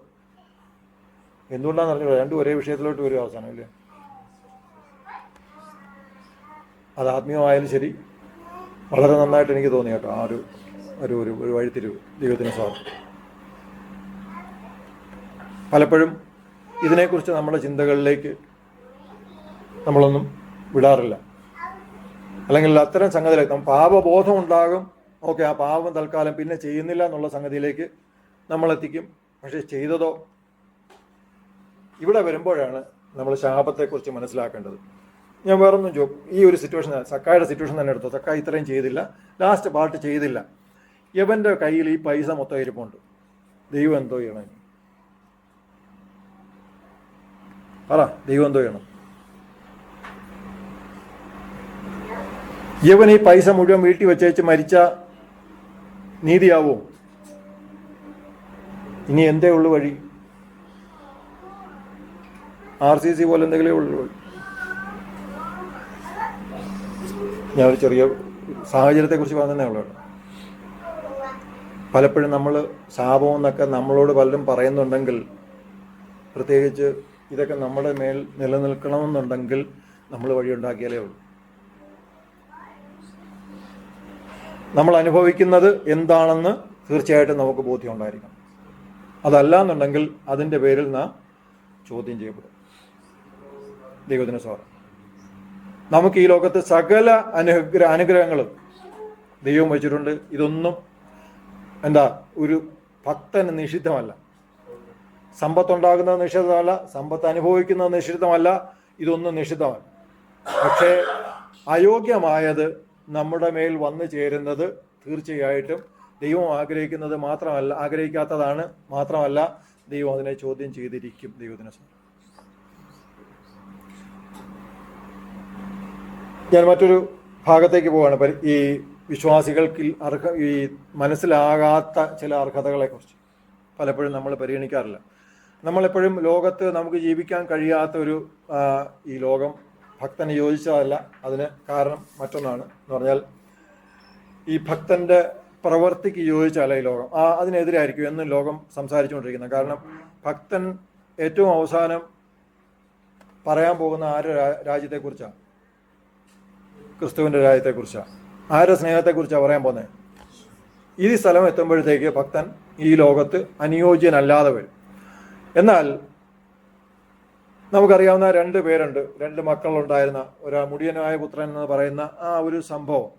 എന്തുകൊണ്ടാണെന്ന് അറിഞ്ഞു, രണ്ടും ഒരേ വിഷയത്തിലോട്ട് വരും അവസാനം, ഇല്ലേ? അത് ആത്മീയമായാലും ശരി, വളരെ നന്നായിട്ട് എനിക്ക് തോന്നി കേട്ടോ ആ ഒരു വഴിത്തിരിവ്. ദൈവത്തിന് സ്വാഗതം. പലപ്പോഴും ഇതിനെക്കുറിച്ച് നമ്മുടെ ചിന്തകളിലേക്ക് നമ്മളൊന്നും വിടാറില്ല. അല്ലെങ്കിൽ അത്തരം സംഗതിയിലേക്ക് പാപബോധം ഉണ്ടാകും. ഓക്കെ, ആ പാപം തൽക്കാലം പിന്നെ ചെയ്യുന്നില്ല എന്നുള്ള സംഗതിയിലേക്ക് നമ്മളെത്തിക്കും. പക്ഷെ ചെയ്തതോ? ഇവിടെ വരുമ്പോഴാണ് നമ്മൾ ശാപത്തെക്കുറിച്ച് മനസ്സിലാക്കേണ്ടത്. ഞാൻ വേറൊന്നും ഈ ഒരു സിറ്റുവേഷൻ, സക്കായുടെ സിറ്റുവേഷൻ തന്നെ എടുത്തു. സക്കായി ഇത്രയും ചെയ്തില്ല, ലാസ്റ്റ് പാർട്ട് ചെയ്തില്ല. യവൻ്റെ കയ്യിൽ ഈ പൈസ മൊത്തം ഇരിപ്പുണ്ട്. ദൈവം എന്തോ ചെയ്യണം? പറ, ദൈവം എന്തോ ചെയ്യണം? യവൻ ഈ പൈസ മുഴുവൻ വീട്ടിൽ വെച്ചേച്ച് മരിച്ച നീതിയാവോ? ഇനി എന്തേ ഉള്ളു വഴി? RCC പോലെ എന്തെങ്കിലും ഉള്ളു വഴി. ഞാനൊരു ചെറിയ സാഹചര്യത്തെക്കുറിച്ച് പറഞ്ഞതന്നെ ഉള്ളൂ. പലപ്പോഴും നമ്മൾ ശാപം എന്നൊക്കെ നമ്മളോട് പലരും പറയുന്നുണ്ടെങ്കിൽ, പ്രത്യേകിച്ച് ഇതൊക്കെ നമ്മുടെ മേൽ നിലനിൽക്കണമെന്നുണ്ടെങ്കിൽ നമ്മൾ വഴിയുണ്ടാക്കിയാലേ ഉള്ളൂ. നമ്മൾ അനുഭവിക്കുന്നത് എന്താണെന്ന് തീർച്ചയായിട്ടും നമുക്ക് ബോധ്യം ഉണ്ടായിരിക്കണം. അതല്ല എന്നുണ്ടെങ്കിൽ അതിൻ്റെ പേരിൽ നാം ചോദ്യം ചെയ്യപ്പെടും. ദൈവത്തിന് സ്വാഗതം. നമുക്ക് ഈ ലോകത്ത് സകല അനുഗ്രഹങ്ങളും ദൈവം വെച്ചിട്ടുണ്ട്. ഇതൊന്നും ഒരു ഭക്തന് നിഷിദ്ധമല്ല. സമ്പത്തുണ്ടാകുന്നത് നിഷിദ്ധമല്ല, സമ്പത്ത് അനുഭവിക്കുന്നത് നിഷിദ്ധമല്ല, ഇതൊന്നും നിഷിദ്ധമല്ല. പക്ഷേ അയോഗ്യമായത് നമ്മുടെ മേൽ വന്നു ചേരുന്നത് തീർച്ചയായിട്ടും ദൈവം ആഗ്രഹിക്കാത്തതാണ്. മാത്രമല്ല ദൈവം അതിനെ ചോദ്യം ചെയ്തിരിക്കും. ദൈവത്തിന് ഞാൻ മറ്റൊരു ഭാഗത്തേക്ക് പോവുകയാണ്. ഈ വിശ്വാസികൾക്ക് ഈ മനസ്സിലാകാത്ത ചില അർഹതകളെക്കുറിച്ച് പലപ്പോഴും നമ്മൾ പരിഗണിക്കാറില്ല. നമ്മളെപ്പോഴും ലോകത്ത് നമുക്ക് ജീവിക്കാൻ കഴിയാത്ത ഈ ലോകം ഭക്തന് യോജിച്ചതല്ല. അതിന് കാരണം മറ്റൊന്നാണ്. എന്ന് പറഞ്ഞാൽ ഈ ഭക്തന്റെ പ്രവൃത്തിക്ക് യോജിച്ചല്ല ഈ ലോകം, അതിനെതിരായിരിക്കും എന്നും ലോകം സംസാരിച്ചുകൊണ്ടിരിക്കുന്നത്. കാരണം ഭക്തൻ ഏറ്റവും അവസാനം പറയാൻ പോകുന്ന ആരുടെ രാജ്യത്തെക്കുറിച്ചാണ്? ക്രിസ്തുവിൻ്റെ രാജ്യത്തെക്കുറിച്ചാണ്. ആരുടെ സ്നേഹത്തെക്കുറിച്ചാണ് പറയാൻ പോകുന്നത്? ഈ സ്ഥലം എത്തുമ്പോഴത്തേക്ക് ഭക്തൻ ഈ ലോകത്ത് അനുയോജ്യനല്ലാതെ വരും. എന്നാൽ നമുക്കറിയാവുന്ന 2 പേരുണ്ട്, 2 മക്കളുണ്ടായിരുന്ന ഒരു മുടിയനായ പുത്രൻ എന്ന് പറയുന്ന ആ ഒരു സംഭവം,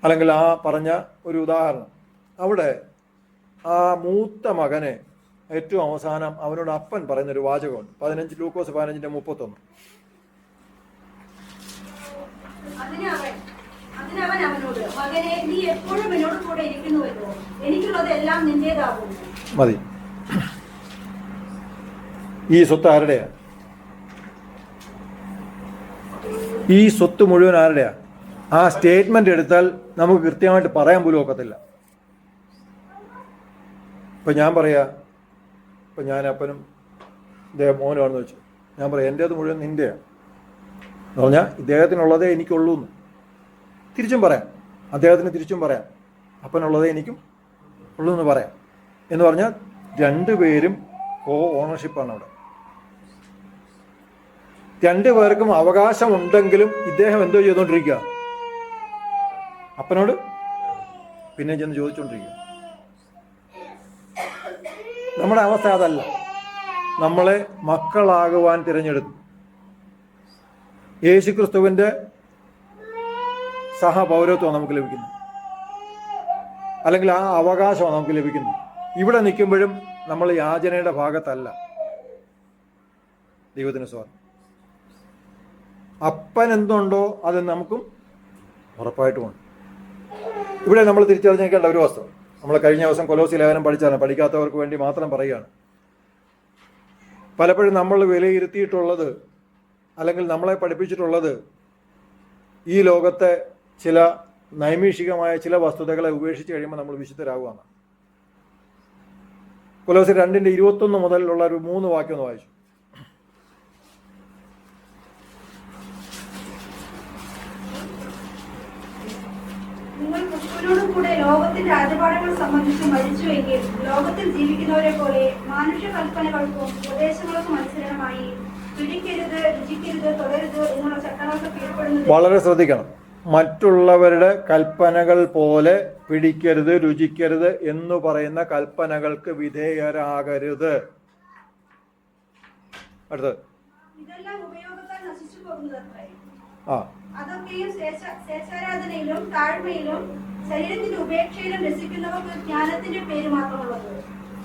അല്ലെങ്കിൽ ആ പറഞ്ഞ ഒരു ഉദാഹരണം. അവിടെ ആ മൂത്ത മകനെ ഏറ്റവും അവസാനം അവനോട് അപ്പൻ പറയുന്നൊരു വാചകമുണ്ട്. 15 ലൂക്കോസ് 15:31. അതിനവൻ അവനോട്, മകനെ, നീ എപ്പോഴും എന്നോട് കൂടെ ഇരിക്കുന്നുവല്ലോ, എനിക്കുള്ളതെല്ലാം നിന്റേതാകുന്നു. മതി. ഈ സ്വത്ത് ആരുടെയാ? ഈ സ്വത്ത് മുഴുവൻ ആരുടെയാ? ആ സ്റ്റേറ്റ്മെന്റ് എടുത്താൽ നമുക്ക് കൃത്യമായിട്ട് പറയാൻ പോലും ഒക്കത്തില്ല. ഇപ്പം ഞാൻ പറയാ, ഇപ്പം ഞാൻ അപ്പനും ഇദ്ദേഹം മോനുമാണെന്ന് വെച്ചു, ഞാൻ പറയാം എൻ്റേത് മുഴുവൻ നിൻ്റെയാണ് എന്ന് പറഞ്ഞാൽ ഇദ്ദേഹത്തിനുള്ളതേ എനിക്കുള്ളൂ എന്ന്. തിരിച്ചും പറയാം, അദ്ദേഹത്തിന് തിരിച്ചും പറയാം, അപ്പനുള്ളതേ എനിക്കും ഉള്ളൂ എന്ന് പറയാം. എന്ന് പറഞ്ഞാൽ 2 പേരും ഓണർഷിപ്പാണ് അവിടെ. 2 പേർക്കും അവകാശമുണ്ടെങ്കിലും ഇദ്ദേഹം എന്തോ ചെയ്തുകൊണ്ടിരിക്കുക? അപ്പനോട് പിന്നെ ചെന്ന് ചോദിച്ചുകൊണ്ടിരിക്കുക. നമ്മുടെ അവസ്ഥ അതല്ല. നമ്മളെ മക്കളാകുവാൻ തിരഞ്ഞെടുത്തു. യേശുക്രിസ്തുവിൻ്റെ സഹപൗരത്വം നമുക്ക് ലഭിക്കുന്നു, അല്ലെങ്കിൽ ആ അവകാശമാണ് നമുക്ക് ലഭിക്കുന്നത്. ഇവിടെ നിൽക്കുമ്പോഴും നമ്മൾ യാചനയുടെ ഭാഗത്തല്ല. ദൈവത്തിന് സ്വാഗതം. അപ്പൻ എന്തുണ്ടോ അത് നമുക്കും ഉറപ്പായിട്ടുമുണ്ട്. ഇവിടെ നമ്മൾ തിരിച്ചറിഞ്ഞേക്കേണ്ട ഒരു വസ്തു, നമ്മൾ കഴിഞ്ഞ ദിവസം കൊലോസി ലേഖനം പഠിച്ചാണ്, പഠിക്കാത്തവർക്ക് വേണ്ടി മാത്രം പറയുകയാണ്. പലപ്പോഴും നമ്മൾ വിലയിരുത്തിയിട്ടുള്ളത്, അല്ലെങ്കിൽ നമ്മളെ പഠിപ്പിച്ചിട്ടുള്ളത്, ഈ ലോകത്തെ ചില നൈമിഷികമായ ചില വസ്തുതകളെ ഉപേക്ഷിച്ച് കഴിയുമ്പോൾ നമ്മൾ വിശുദ്ധരാകുകയാണ്. കൊലോസി 2:21 മുതലുള്ള ഒരു 3 വാക്യം ഒന്ന് വായിച്ചു. നിങ്ങൾ ക്രിസ്തുവിനോട് കൂടെ ലോകത്തിന്റെ രാജപാഠങ്ങൾ സംബന്ധിച്ച് മരിച്ചുവെങ്കിൽ ലോകത്തിൽ ജീവിക്കുന്നവരെ പോലെ മാനുഷ്യ കൽപ്പനകൾക്കും ഉപദേശങ്ങൾക്കും അനുസരണമായി പിടിക്കരുത്, രുചിക്കരുത്, തുടരുത് എന്നുള്ള ചട്ടങ്ങൾക്ക് കീഴ്പ്പെടുന്നത്. വളരെ ശ്രദ്ധിക്കണം. മറ്റുള്ളവരുടെ കൽപ്പനകൾ പോലെ പിടിക്കരുത്, രുചിക്കരുത് എന്ന് പറയുന്ന കൽപ്പനകൾക്ക് വിധേയരാകരുത്. അടുത്തത്, ഇതെല്ലാം ഉപയോഗത്താൽ നശിച്ചു പോകുന്നതത്രേ. അതൊക്കെയും ശേഷാരാധനയിലും താഴ്മയിലും ശരീരത്തിന്റെ ഉപേക്ഷയിലും രസിക്കുന്നവർക്ക് ജ്ഞാനത്തിന്റെ പേര് മാത്രമുള്ളത്,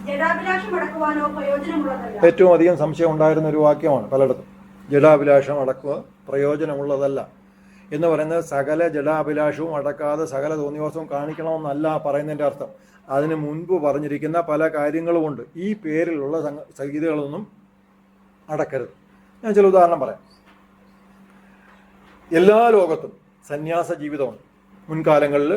ജഡാഭിലാഷം അടക്കുവാനോ പ്രയോജനമുള്ളതല്ല. ഏറ്റവും അധികം സംശയം ഉണ്ടായിരുന്ന ഒരു വാക്യമാണ് പലയിടത്തും. ജഡാഭിലാഷം അടക്കുക പ്രയോജനമുള്ളതല്ല എന്ന് പറയുന്നത് സകല ജഡാഭിലാഷവും അടക്കാതെ സകല തോന്നിവാസവും കാണിക്കണമെന്നല്ല പറയുന്നതിൻ്റെ അർത്ഥം. അതിന് മുൻപ് പറഞ്ഞിരിക്കുന്ന പല കാര്യങ്ങളുമുണ്ട്. ഈ പേരിലുള്ള സംഗീതങ്ങളൊന്നും അടക്കരുത്. ഞാൻ ചില ഉദാഹരണം പറയാം. എല്ലാ ലോകത്തും സന്യാസ ജീവിതമുണ്ട്. മുൻകാലങ്ങളിൽ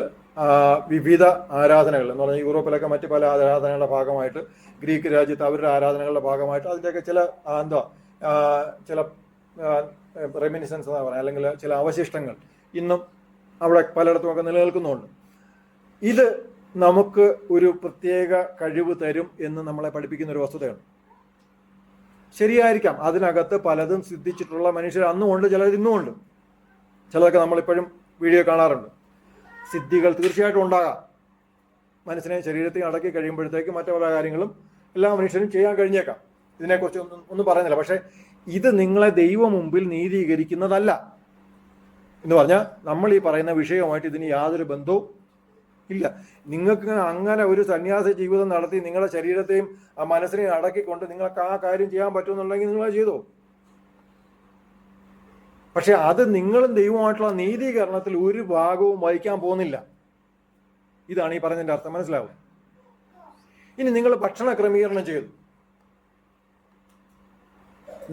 വിവിധ ആരാധനകൾ എന്ന് പറഞ്ഞാൽ യൂറോപ്പിലൊക്കെ മറ്റ് പല ആരാധനകളുടെ ഭാഗമായിട്ട്, ഗ്രീക്ക് രാജ്യത്ത് അവരുടെ ആരാധനകളുടെ ഭാഗമായിട്ട് അതിൻ്റെയൊക്കെ ചില റെമിനിസൻസ് എന്ന് പറയാം, അല്ലെങ്കിൽ ചില അവശിഷ്ടങ്ങൾ ഇന്നും അവിടെ പലയിടത്തുമൊക്കെ നിലനിൽക്കുന്നുണ്ട്. ഇത് നമുക്ക് ഒരു പ്രത്യേക കഴിവ് തരും എന്ന് നമ്മളെ പഠിപ്പിക്കുന്ന ഒരു വസ്തുതയാണ്. ശരിയായിരിക്കാം, അതിനകത്ത് പലതും സിദ്ധിച്ചിട്ടുള്ള മനുഷ്യർ അന്നുമുണ്ട്, ചിലർ ഇന്നുമുണ്ട്. ചിലതൊക്കെ നമ്മളിപ്പോഴും വീഡിയോ കാണാറുണ്ട്. സിദ്ധികൾ തീർച്ചയായിട്ടും ഉണ്ടാകാം. മനസ്സിനെ ശരീരത്തെ അടക്കി കഴിയുമ്പോഴത്തേക്ക് മറ്റു പല കാര്യങ്ങളും എല്ലാ മനുഷ്യരും ചെയ്യാൻ കഴിഞ്ഞേക്കാം. ഇതിനെക്കുറിച്ച് ഒന്നും പറയുന്നില്ല. പക്ഷേ ഇത് നിങ്ങളെ ദൈവം മുമ്പിൽ നീതീകരിക്കുന്നതല്ല എന്ന് പറഞ്ഞാൽ നമ്മൾ ഈ പറയുന്ന വിഷയവുമായിട്ട് ഇതിന് യാതൊരു ബന്ധവും ഇല്ല. നിങ്ങൾക്ക് അങ്ങനെ ഒരു സന്യാസ ജീവിതം നടത്തി നിങ്ങളുടെ ശരീരത്തെയും ആ മനസ്സിനെയും അടക്കിക്കൊണ്ട് നിങ്ങൾക്ക് ആ കാര്യം ചെയ്യാൻ പറ്റുമെന്നുണ്ടെങ്കിൽ നിങ്ങൾ ചെയ്തോ. പക്ഷെ അത് നിങ്ങളും ദൈവമായിട്ടുള്ള നീതീകരണത്തിൽ ഒരു ഭാഗവും വഹിക്കാൻ പോകുന്നില്ല. ഇതാണ് ഈ പറഞ്ഞതിൻ്റെ അർത്ഥം. മനസ്സിലാവും? ഇനി നിങ്ങൾ ഭക്ഷണ ക്രമീകരണം ചെയ്തു,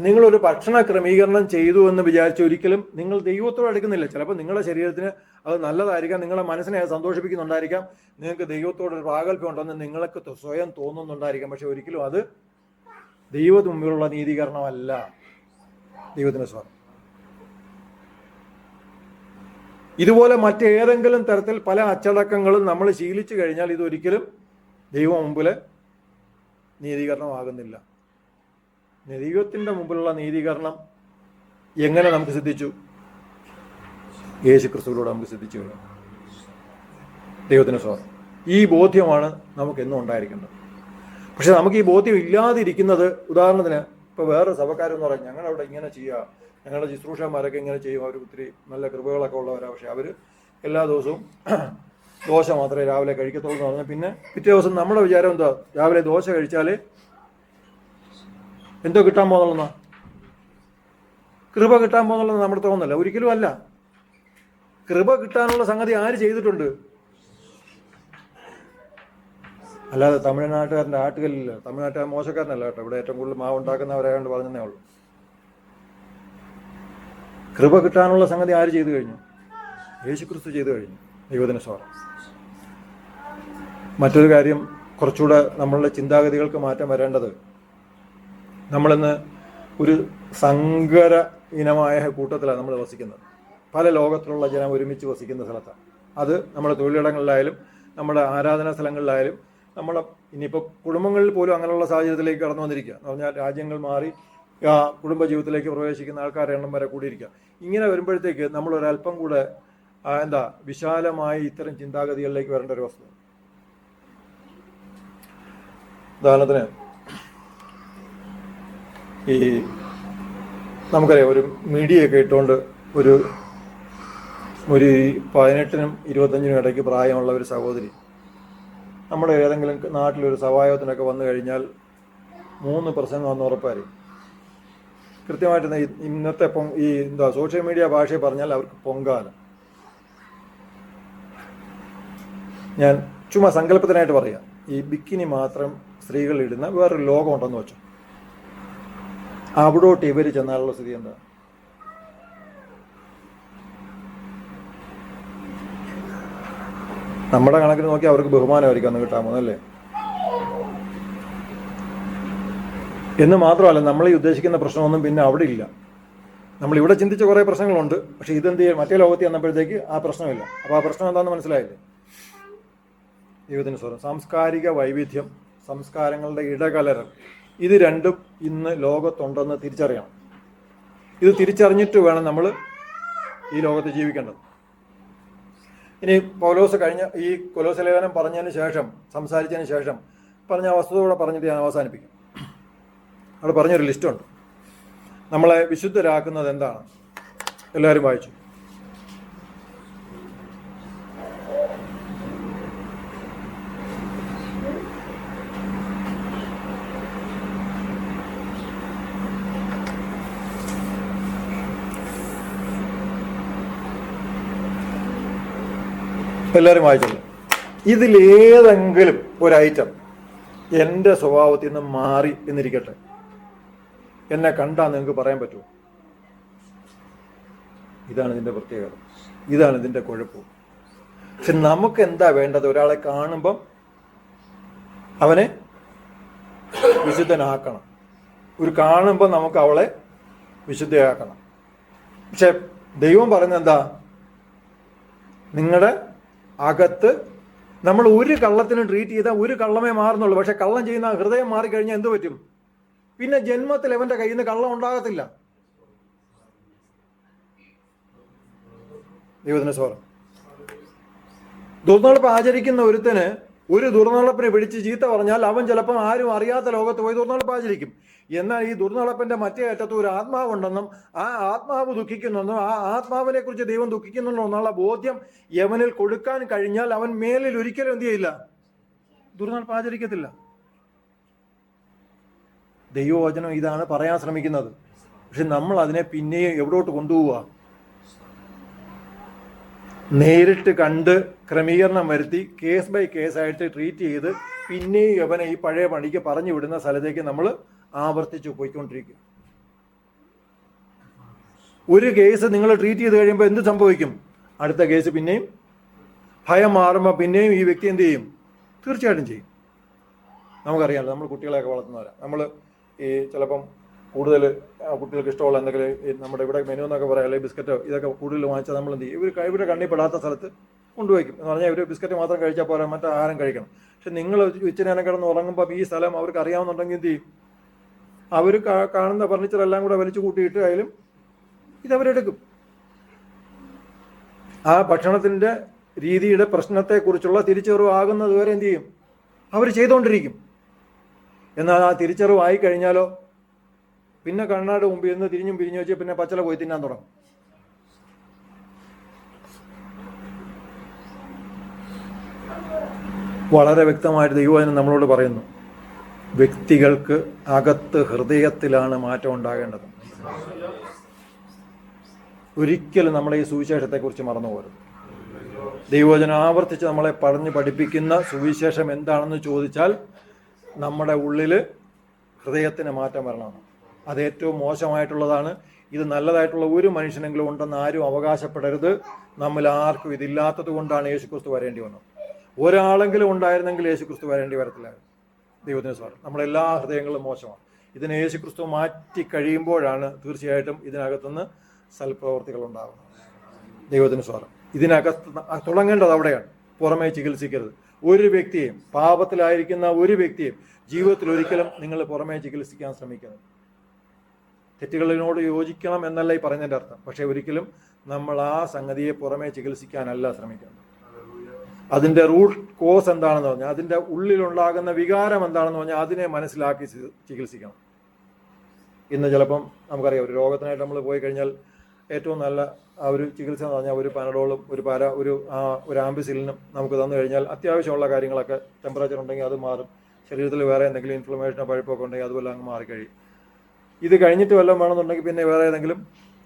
നിങ്ങളൊരു ഭക്ഷണ ക്രമീകരണം ചെയ്തു എന്ന് വിചാരിച്ച് ഒരിക്കലും നിങ്ങൾ ദൈവത്തോട് അടുക്കുന്നില്ല. ചിലപ്പോൾ നിങ്ങളുടെ ശരീരത്തിന് അത് നല്ലതായിരിക്കാം, നിങ്ങളുടെ മനസ്സിനെ അത് സന്തോഷിപ്പിക്കുന്നുണ്ടായിരിക്കാം, നിങ്ങൾക്ക് ദൈവത്തോടൊരു പ്രാഗൽഭ്യം ഉണ്ടെന്ന് നിങ്ങൾക്ക് സ്വയം തോന്നുന്നുണ്ടായിരിക്കാം. പക്ഷെ ഒരിക്കലും അത് ദൈവത്തിന് മുമ്പിലുള്ള നീതീകരണമല്ല. ദൈവത്തിന് സ്വാഗതം. ഇതുപോലെ മറ്റേതെങ്കിലും തരത്തിൽ പല അച്ചടക്കങ്ങളും നമ്മൾ ശീലിച്ചു കഴിഞ്ഞാൽ ഇതൊരിക്കലും ദൈവം മുമ്പിൽ നീതീകരണമാകുന്നില്ല. ദൈവത്തിൻ്റെ മുമ്പിലുള്ള നീതീകരണം എങ്ങനെ നമുക്ക് സിദ്ധിച്ചു? യേശു ക്രിസ്തുവിലൂടെ നമുക്ക് സിദ്ധിച്ചു കഴിഞ്ഞു. ദൈവത്തിന് സ്വാഗതം. ഈ ബോധ്യമാണ് നമുക്കെന്നും ഉണ്ടായിരിക്കേണ്ടത്. പക്ഷെ നമുക്ക് ഈ ബോധ്യം ഇല്ലാതിരിക്കുന്നത്, ഉദാഹരണത്തിന് ഇപ്പോൾ വേറെ സഭക്കാരെന്ന് പറഞ്ഞാൽ ഞങ്ങളവിടെ ഇങ്ങനെ ചെയ്യുക, ഞങ്ങളുടെ ശുശ്രൂഷന്മാരൊക്കെ ഇങ്ങനെ ചെയ്യും, അവർ ഒത്തിരി നല്ല കൃപകളൊക്കെ ഉള്ളവരാണ്, പക്ഷെ അവർ എല്ലാ ദിവസവും ദോശ മാത്രമേ രാവിലെ കഴിക്കത്തുള്ളൂ എന്ന് പറഞ്ഞാൽ പിന്നെ പിറ്റേ ദിവസം നമ്മുടെ വിചാരം എന്താ, രാവിലെ ദോശ കഴിച്ചാൽ എന്തോ കിട്ടാൻ പോകുന്നുള്ളതാ, കൃപ കിട്ടാൻ പോകുന്നുള്ളത് നമ്മുടെ തോന്നല്ല, ഒരിക്കലും അല്ല. കൃപ കിട്ടാനുള്ള സംഗതി ആര് ചെയ്തിട്ടുണ്ട്? അല്ലാതെ തമിഴ്നാട്ടുകാരൻ്റെ ആട്ടുകല്ലില്ല. തമിഴ്നാട്ടുകാർ മോശക്കാരനല്ല കേട്ടോ, ഇവിടെ ഏറ്റവും കൂടുതൽ മാവ് ഉണ്ടാക്കുന്നവരായതുകൊണ്ട് പറഞ്ഞതേ ഉള്ളൂ. കൃപ കിട്ടാനുള്ള സംഗതി ആര് ചെയ്തു കഴിഞ്ഞു? യേശുക്രിസ്തു ചെയ്തു കഴിഞ്ഞു. ദൈവത്തിന് സ്തോത്രം. മറ്റൊരു കാര്യം, കുറച്ചുകൂടെ നമ്മളുടെ ചിന്താഗതികൾക്ക് മാറ്റം വരേണ്ടത്, നമ്മളിന്ന് ഒരു സങ്കര ഇനമായ കൂട്ടത്തിലാണ് നമ്മൾ വസിക്കുന്നത്. പല ലോകത്തിലുള്ള ജനം ഒരുമിച്ച് വസിക്കുന്ന സ്ഥലത്താണ്. അത് നമ്മുടെ തൊഴിലിടങ്ങളിലായാലും നമ്മുടെ ആരാധനാ സ്ഥലങ്ങളിലായാലും നമ്മളെ ഇനിയിപ്പോൾ കുടുംബങ്ങളിൽ പോലും അങ്ങനെയുള്ള സാഹചര്യത്തിലേക്ക് കടന്നു വന്നിരിക്കുക എന്ന് പറഞ്ഞാൽ രാജ്യങ്ങൾ മാറി കുടുംബജീവിതത്തിലേക്ക് പ്രവേശിക്കുന്ന ആൾക്കാരുടെ എണ്ണം വരെ കൂടിയിരിക്കുക. ഇങ്ങനെ വരുമ്പോഴത്തേക്ക് നമ്മളൊരല്പം കൂടെ വിശാലമായി ഇത്തരം ചിന്താഗതികളിലേക്ക് വരേണ്ട ഒരു വസ്തു. ഉദാഹരണത്തിന് ഈ നമുക്കറിയാം, ഒരു മീഡിയയൊക്കെ ഇട്ടുകൊണ്ട് ഒരു 18-നും 25-നും ഇടയ്ക്ക് പ്രായമുള്ള ഒരു സഹോദരി നമ്മുടെ ഏതെങ്കിലും നാട്ടിലൊരു സഭായോഗത്തിനൊക്കെ വന്നു കഴിഞ്ഞാൽ 3 പ്രസംഗം വന്ന് ഉറപ്പായിരിക്കും. കൃത്യമായിട്ട് ഇന്നത്തെ ഈ സോഷ്യൽ മീഡിയ ഭാഷയിൽ പറഞ്ഞാൽ അവർക്ക് പൊങ്കാല. ഞാൻ ചുമ്മാ സങ്കല്പത്തിനായിട്ട് പറയാം, ഈ ബിക്കിനി മാത്രം സ്ത്രീകൾ ഇടുന്ന വേറൊരു ലോകം ഉണ്ടെന്ന് വെച്ചു, അവിടോട്ട് ഇവർ ചെന്നാലുള്ള സ്ഥിതി എന്താ? നമ്മുടെ കണക്കിന് നോക്കി അവർക്ക് ബഹുമാനമായിരിക്കും അന്ന് കിട്ടാൻ പോകുന്നല്ലേ. എന്ന് മാത്രമല്ല, നമ്മൾ ഈ ഉദ്ദേശിക്കുന്ന പ്രശ്നമൊന്നും പിന്നെ അവിടെ ഇല്ല. നമ്മളിവിടെ ചിന്തിച്ച കുറേ പ്രശ്നങ്ങളുണ്ട്, പക്ഷെ ഇതെന്ത് ചെയ്യും, മറ്റേ ലോകത്തിൽ വന്നപ്പോഴത്തേക്ക് ആ പ്രശ്നമില്ല. അപ്പോൾ ആ പ്രശ്നം എന്താണെന്ന് മനസ്സിലായില്ലേ? ദൈവത്തിന് സ്തോത്രം. സാംസ്കാരിക വൈവിധ്യം, സംസ്കാരങ്ങളുടെ ഇടകലരൽ, ഇത് രണ്ടും ഇന്ന് ലോകത്തുണ്ടെന്ന് തിരിച്ചറിയണം. ഇത് തിരിച്ചറിഞ്ഞിട്ട് വേണം നമ്മൾ ഈ ലോകത്ത് ജീവിക്കേണ്ടത്. ഇനി പൗലോസ് കഴിഞ്ഞ ഈ കൊലോസ്യ ലേഖനം പറഞ്ഞതിന് ശേഷം, സംസാരിച്ചതിന് ശേഷം പറഞ്ഞ വസ്തുതയോടെ പറഞ്ഞിട്ട് ഞാൻ അവസാനിപ്പിക്കും. അവിടെ പറഞ്ഞൊരു ലിസ്റ്റുണ്ട്. നമ്മളെ വിശുദ്ധരാക്കുന്നത് എന്താണ്? എല്ലാവരും വായിച്ചു. എല്ലാവരും വായിച്ചല്ലോ. ഇതിലേതെങ്കിലും ഒരു ഐറ്റം എൻ്റെ സ്വഭാവത്തിൽ നിന്ന് മാറി എന്നിരിക്കട്ടെ, എന്നെ കണ്ടാൽ നിങ്ങൾക്ക് പറയാൻ പറ്റുമോ? ഇതാണ് ഇതിൻ്റെ പ്രത്യേകത, ഇതാണ് ഇതിൻ്റെ കുഴപ്പം. പക്ഷെ നമുക്ക് എന്താ വേണ്ടത്? ഒരാളെ കാണുമ്പം അവനെ വിശുദ്ധനാക്കണം. കാണുമ്പോൾ നമുക്ക് അവളെ വിശുദ്ധയാക്കണം. പക്ഷെ ദൈവം പറയുന്നത് എന്താ? നിങ്ങളുടെ അകത്ത് നമ്മൾ ഒരു കള്ളത്തിനും ട്രീറ്റ് ചെയ്താൽ ഒരു കള്ളമേ മാറുന്നുള്ളൂ. പക്ഷെ കള്ളം ചെയ്യുന്ന ഹൃദയം മാറിക്കഴിഞ്ഞാൽ എന്ത് പറ്റും? പിന്നെ ജന്മത്തിൽ അവൻ്റെ കയ്യിൽ നിന്ന് കള്ളം ഉണ്ടാകത്തില്ല. ദൈവത്തിന് സ്തോത്രം. ദുർനടപ്പ് ആചരിക്കുന്ന ഒരുത്തന് ഒരു ദുർനടപ്പിനെ പിടിച്ച് ചീത്ത പറഞ്ഞാൽ അവൻ ചിലപ്പോൾ ആരും അറിയാത്ത ലോകത്ത് പോയി ദുർനടപ്പ് ആചരിക്കും. എന്നാൽ ഈ ദുർനടപ്പിന്റെ മറ്റേ അറ്റത്ത് ഒരു ആത്മാവുണ്ടെന്നും ആ ആത്മാവ് ദുഃഖിക്കുന്നെന്നും ആ ആത്മാവിനെ കുറിച്ച് ദൈവം ദുഃഖിക്കുന്നുണ്ടോ എന്നുള്ള ബോധ്യം യവനിൽ കൊടുക്കാൻ കഴിഞ്ഞാൽ അവൻ മേലിൽ ഒരിക്കലും എന്ത് ചെയ്യില്ല? ദുർനടപ്പ് ആചരിക്കത്തില്ല. ദൈവവചനം ഇതാണ് പറയാൻ ശ്രമിക്കുന്നത്. പക്ഷെ നമ്മൾ അതിനെ പിന്നെയും എവിടോട്ട് കൊണ്ടുപോവുക? നേരിട്ട് കണ്ട് ക്രമീകരണം വരുത്തി കേസ് ബൈ കേസായിട്ട് ട്രീറ്റ് ചെയ്ത് പിന്നെയും യവനെ ഈ പഴയ പണിക്ക് പറഞ്ഞു വിടുന്ന സ്ഥലത്തേക്ക് നമ്മൾ ആവർത്തിച്ച് പോയിക്കൊണ്ടിരിക്കുക. ഒരു കേസ് നിങ്ങൾ ട്രീറ്റ് ചെയ്ത് കഴിയുമ്പോൾ എന്ത് സംഭവിക്കും? അടുത്ത കേസ് പിന്നെയും ഭയം മാറുമ്പോൾ പിന്നെയും ഈ വ്യക്തി എന്ത് ചെയ്യും? തീർച്ചയായിട്ടും ചെയ്യും. നമുക്കറിയാമല്ലോ, നമ്മൾ കുട്ടികളെയൊക്കെ വളർത്തുന്നവരാണ്. നമ്മൾ ഈ ചിലപ്പം കൂടുതൽ കുട്ടികൾക്ക് ഇഷ്ടമുള്ള എന്തെങ്കിലും നമ്മുടെ ഇവിടെ മെനു എന്നൊക്കെ പറയാം, അല്ലെങ്കിൽ ബിസ്ക്കറ്റോ ഇതൊക്കെ കൂടുതൽ വാങ്ങിച്ചാൽ നമ്മൾ എന്ത് ചെയ്യും? ഇവരുടെ കണ്ണിൽ പെടാത്ത സ്ഥലത്ത് കൊണ്ടുവയ്ക്കും. എന്ന് പറഞ്ഞാൽ ഇവർ ബിസ്ക്കറ്റ് മാത്രം കഴിച്ചാൽ പോരാ, മറ്റേ ആഹാരം കഴിക്കണം. പക്ഷെ നിങ്ങൾ ഉച്ചനേരം കിടന്ന് ഉറങ്ങുമ്പോൾ ഈ സ്ഥലം അവർക്ക് അറിയാവുന്നുണ്ടെങ്കിൽ എന്ത് ചെയ്യും? അവർ കാണുന്ന ഫർണിച്ചർ എല്ലാം കൂടെ വലിച്ചു കൂട്ടിയിട്ട് ആയാലും ഇതവരെടുക്കും. ആ ഭക്ഷണത്തിൻ്റെ രീതിയുടെ പ്രശ്നത്തെക്കുറിച്ചുള്ള തിരിച്ചറിവ് ആകുന്നത് വരെ എന്ത് ചെയ്യും? അവർ ചെയ്തുകൊണ്ടിരിക്കും. എന്നാൽ ആ തിരിച്ചറിവായി കഴിഞ്ഞാലോ പിന്നെ കണ്ണാട് മുമ്പിൽ നിന്ന് തിരിഞ്ഞും പിരിഞ്ഞു വെച്ച് പിന്നെ പച്ചല പോയി തിന്നാൻ തുടങ്ങും. വളരെ വ്യക്തമായിട്ട് ദൈവവചനം നമ്മളോട് പറയുന്നു, വ്യക്തികൾക്ക് അകത്ത് ഹൃദയത്തിലാണ് മാറ്റം ഉണ്ടാകേണ്ടത്. ഒരിക്കലും നമ്മളെ ഈ സുവിശേഷത്തെക്കുറിച്ച് മറന്നു പോകരുത്. ദൈവവചനം ആവർത്തിച്ച് നമ്മളെ പറഞ്ഞു പഠിപ്പിക്കുന്ന സുവിശേഷം എന്താണെന്ന് ചോദിച്ചാൽ നമ്മുടെ ഉള്ളിൽ ഹൃദയത്തിന് മാറ്റം വരണം. അത് ഏറ്റവും മോശമായിട്ടുള്ളതാണ്. ഇത് നല്ലതായിട്ടുള്ള ഒരു മനുഷ്യനെങ്കിലും ഉണ്ടെന്ന് ആരും അവകാശപ്പെടരുത്. നമ്മൾ ആർക്കും ഇതില്ലാത്തത് കൊണ്ടാണ് യേശുക്രിസ്തു വരേണ്ടി വന്നത്. ഒരാളെങ്കിലും ഉണ്ടായിരുന്നെങ്കിൽ യേശുക്രിസ്തു വരേണ്ടി വരത്തില്ലായിരുന്നു. ദൈവത്തിന് സ്വാഗതം. നമ്മളെല്ലാ ഹൃദയങ്ങളും മോശമാണ്. ഇതിനെ യേശുക്രിസ്തു മാറ്റി കഴിയുമ്പോഴാണ് തീർച്ചയായിട്ടും ഇതിനകത്തുനിന്ന് സൽപ്രവർത്തികൾ ഉണ്ടാകുന്നത്. ദൈവത്തിന് സ്വാഗതം. ഇതിനകത്ത് തുടങ്ങേണ്ടത് അവിടെയാണ്, പുറമേ ചികിത്സിക്കരുത്. ഒരു വ്യക്തിയെയും, പാപത്തിലായിരിക്കുന്ന ഒരു വ്യക്തിയെയും ജീവിതത്തിൽ ഒരിക്കലും നിങ്ങൾ പുറമേ ചികിത്സിക്കാൻ ശ്രമിക്കുന്നത്. തെറ്റുകളിനോട് യോജിക്കണം എന്നല്ല ഈ പറയുന്നതിൻ്റെ അർത്ഥം. പക്ഷേ ഒരിക്കലും നമ്മൾ ആ സംഗതിയെ പുറമേ ചികിത്സിക്കാനല്ല ശ്രമിക്കുന്നത്. അതിൻ്റെ റൂട്ട് കോസ് എന്താണെന്ന് പറഞ്ഞാൽ, അതിൻ്റെ ഉള്ളിലുണ്ടാകുന്ന വികാരം എന്താണെന്ന് പറഞ്ഞാൽ അതിനെ മനസ്സിലാക്കി ചികിത്സിക്കണം. ഇന്ന് ചിലപ്പം നമുക്കറിയാം, ഒരു രോഗത്തിനായിട്ട് നമ്മൾ പോയി കഴിഞ്ഞാൽ ഏറ്റവും നല്ല ആ ഒരു ചികിത്സ എന്ന് പറഞ്ഞാൽ ഒരു പനഡോളും ഒരു ആംബിസിലിനും നമുക്ക് തന്നു കഴിഞ്ഞാൽ അത്യാവശ്യമുള്ള കാര്യങ്ങളൊക്കെ, ടെമ്പറേച്ചർ ഉണ്ടെങ്കിൽ അത് മാറും, ശരീരത്തിൽ വേറെ എന്തെങ്കിലും ഇൻഫ്ലമേഷനോ പഴുപ്പൊക്കെ ഉണ്ടെങ്കിൽ അതുപോലെ അങ്ങ് മാറിക്കഴിയും. ഇത് കഴിഞ്ഞിട്ട് വല്ലതും വേണമെന്നുണ്ടെങ്കിൽ പിന്നെ വേറെ ഏതെങ്കിലും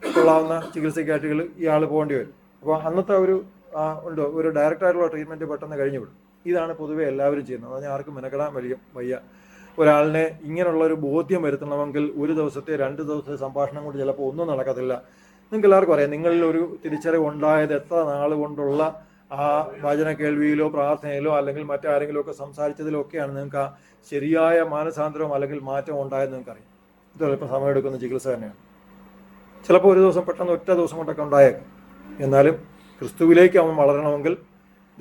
കൊള്ളാവുന്ന ചികിത്സയ്ക്കായിട്ടുകൾ ഇയാൾ പോകേണ്ടി വരും. അപ്പോൾ അന്നത്തെ ഒരു ഡയറക്റ്റായിട്ടുള്ള ട്രീറ്റ്മെൻറ്റ് പെട്ടെന്ന് കഴിഞ്ഞു വിടും. ഇതാണ് പൊതുവെ എല്ലാവരും ചെയ്യുന്നത്. അത് ഞാൻ ആർക്കും മെനക്കെടാൻ വയ്യ. ഒരാളിനെ ഇങ്ങനെയുള്ളൊരു ബോധ്യം വരുത്തണമെങ്കിൽ ഒരു ദിവസത്തെ 2 ദിവസത്തെ സംഭാഷണം കൊണ്ട് ചിലപ്പോൾ ഒന്നും നടക്കത്തില്ല. നിങ്ങൾക്ക് എല്ലാവർക്കും അറിയാം, നിങ്ങളിൽ ഒരു തിരിച്ചറിവ് ഉണ്ടായത് എത്ര നാൾ കൊണ്ടുള്ള ആ വചന കേൾവിയിലോ പ്രാർത്ഥനയിലോ അല്ലെങ്കിൽ മറ്റാരെങ്കിലും ഒക്കെ സംസാരിച്ചതിലോ ഒക്കെയാണ് നിങ്ങൾക്ക് ആ ശരിയായ മാനസാന്തരവും അല്ലെങ്കിൽ മാറ്റം ഉണ്ടായെന്ന് നിങ്ങൾക്കറിയാം. ഇത് ചിലപ്പോൾ സമയമെടുക്കുന്ന ചികിത്സ തന്നെയാണ്. ചിലപ്പോൾ ഒരു ദിവസം പെട്ടെന്ന് ഒറ്റ ദിവസം കൊണ്ടൊക്കെ ഉണ്ടായേക്കാം. എന്നാലും ക്രിസ്തുവിലേക്ക് അവൻ വളരണമെങ്കിൽ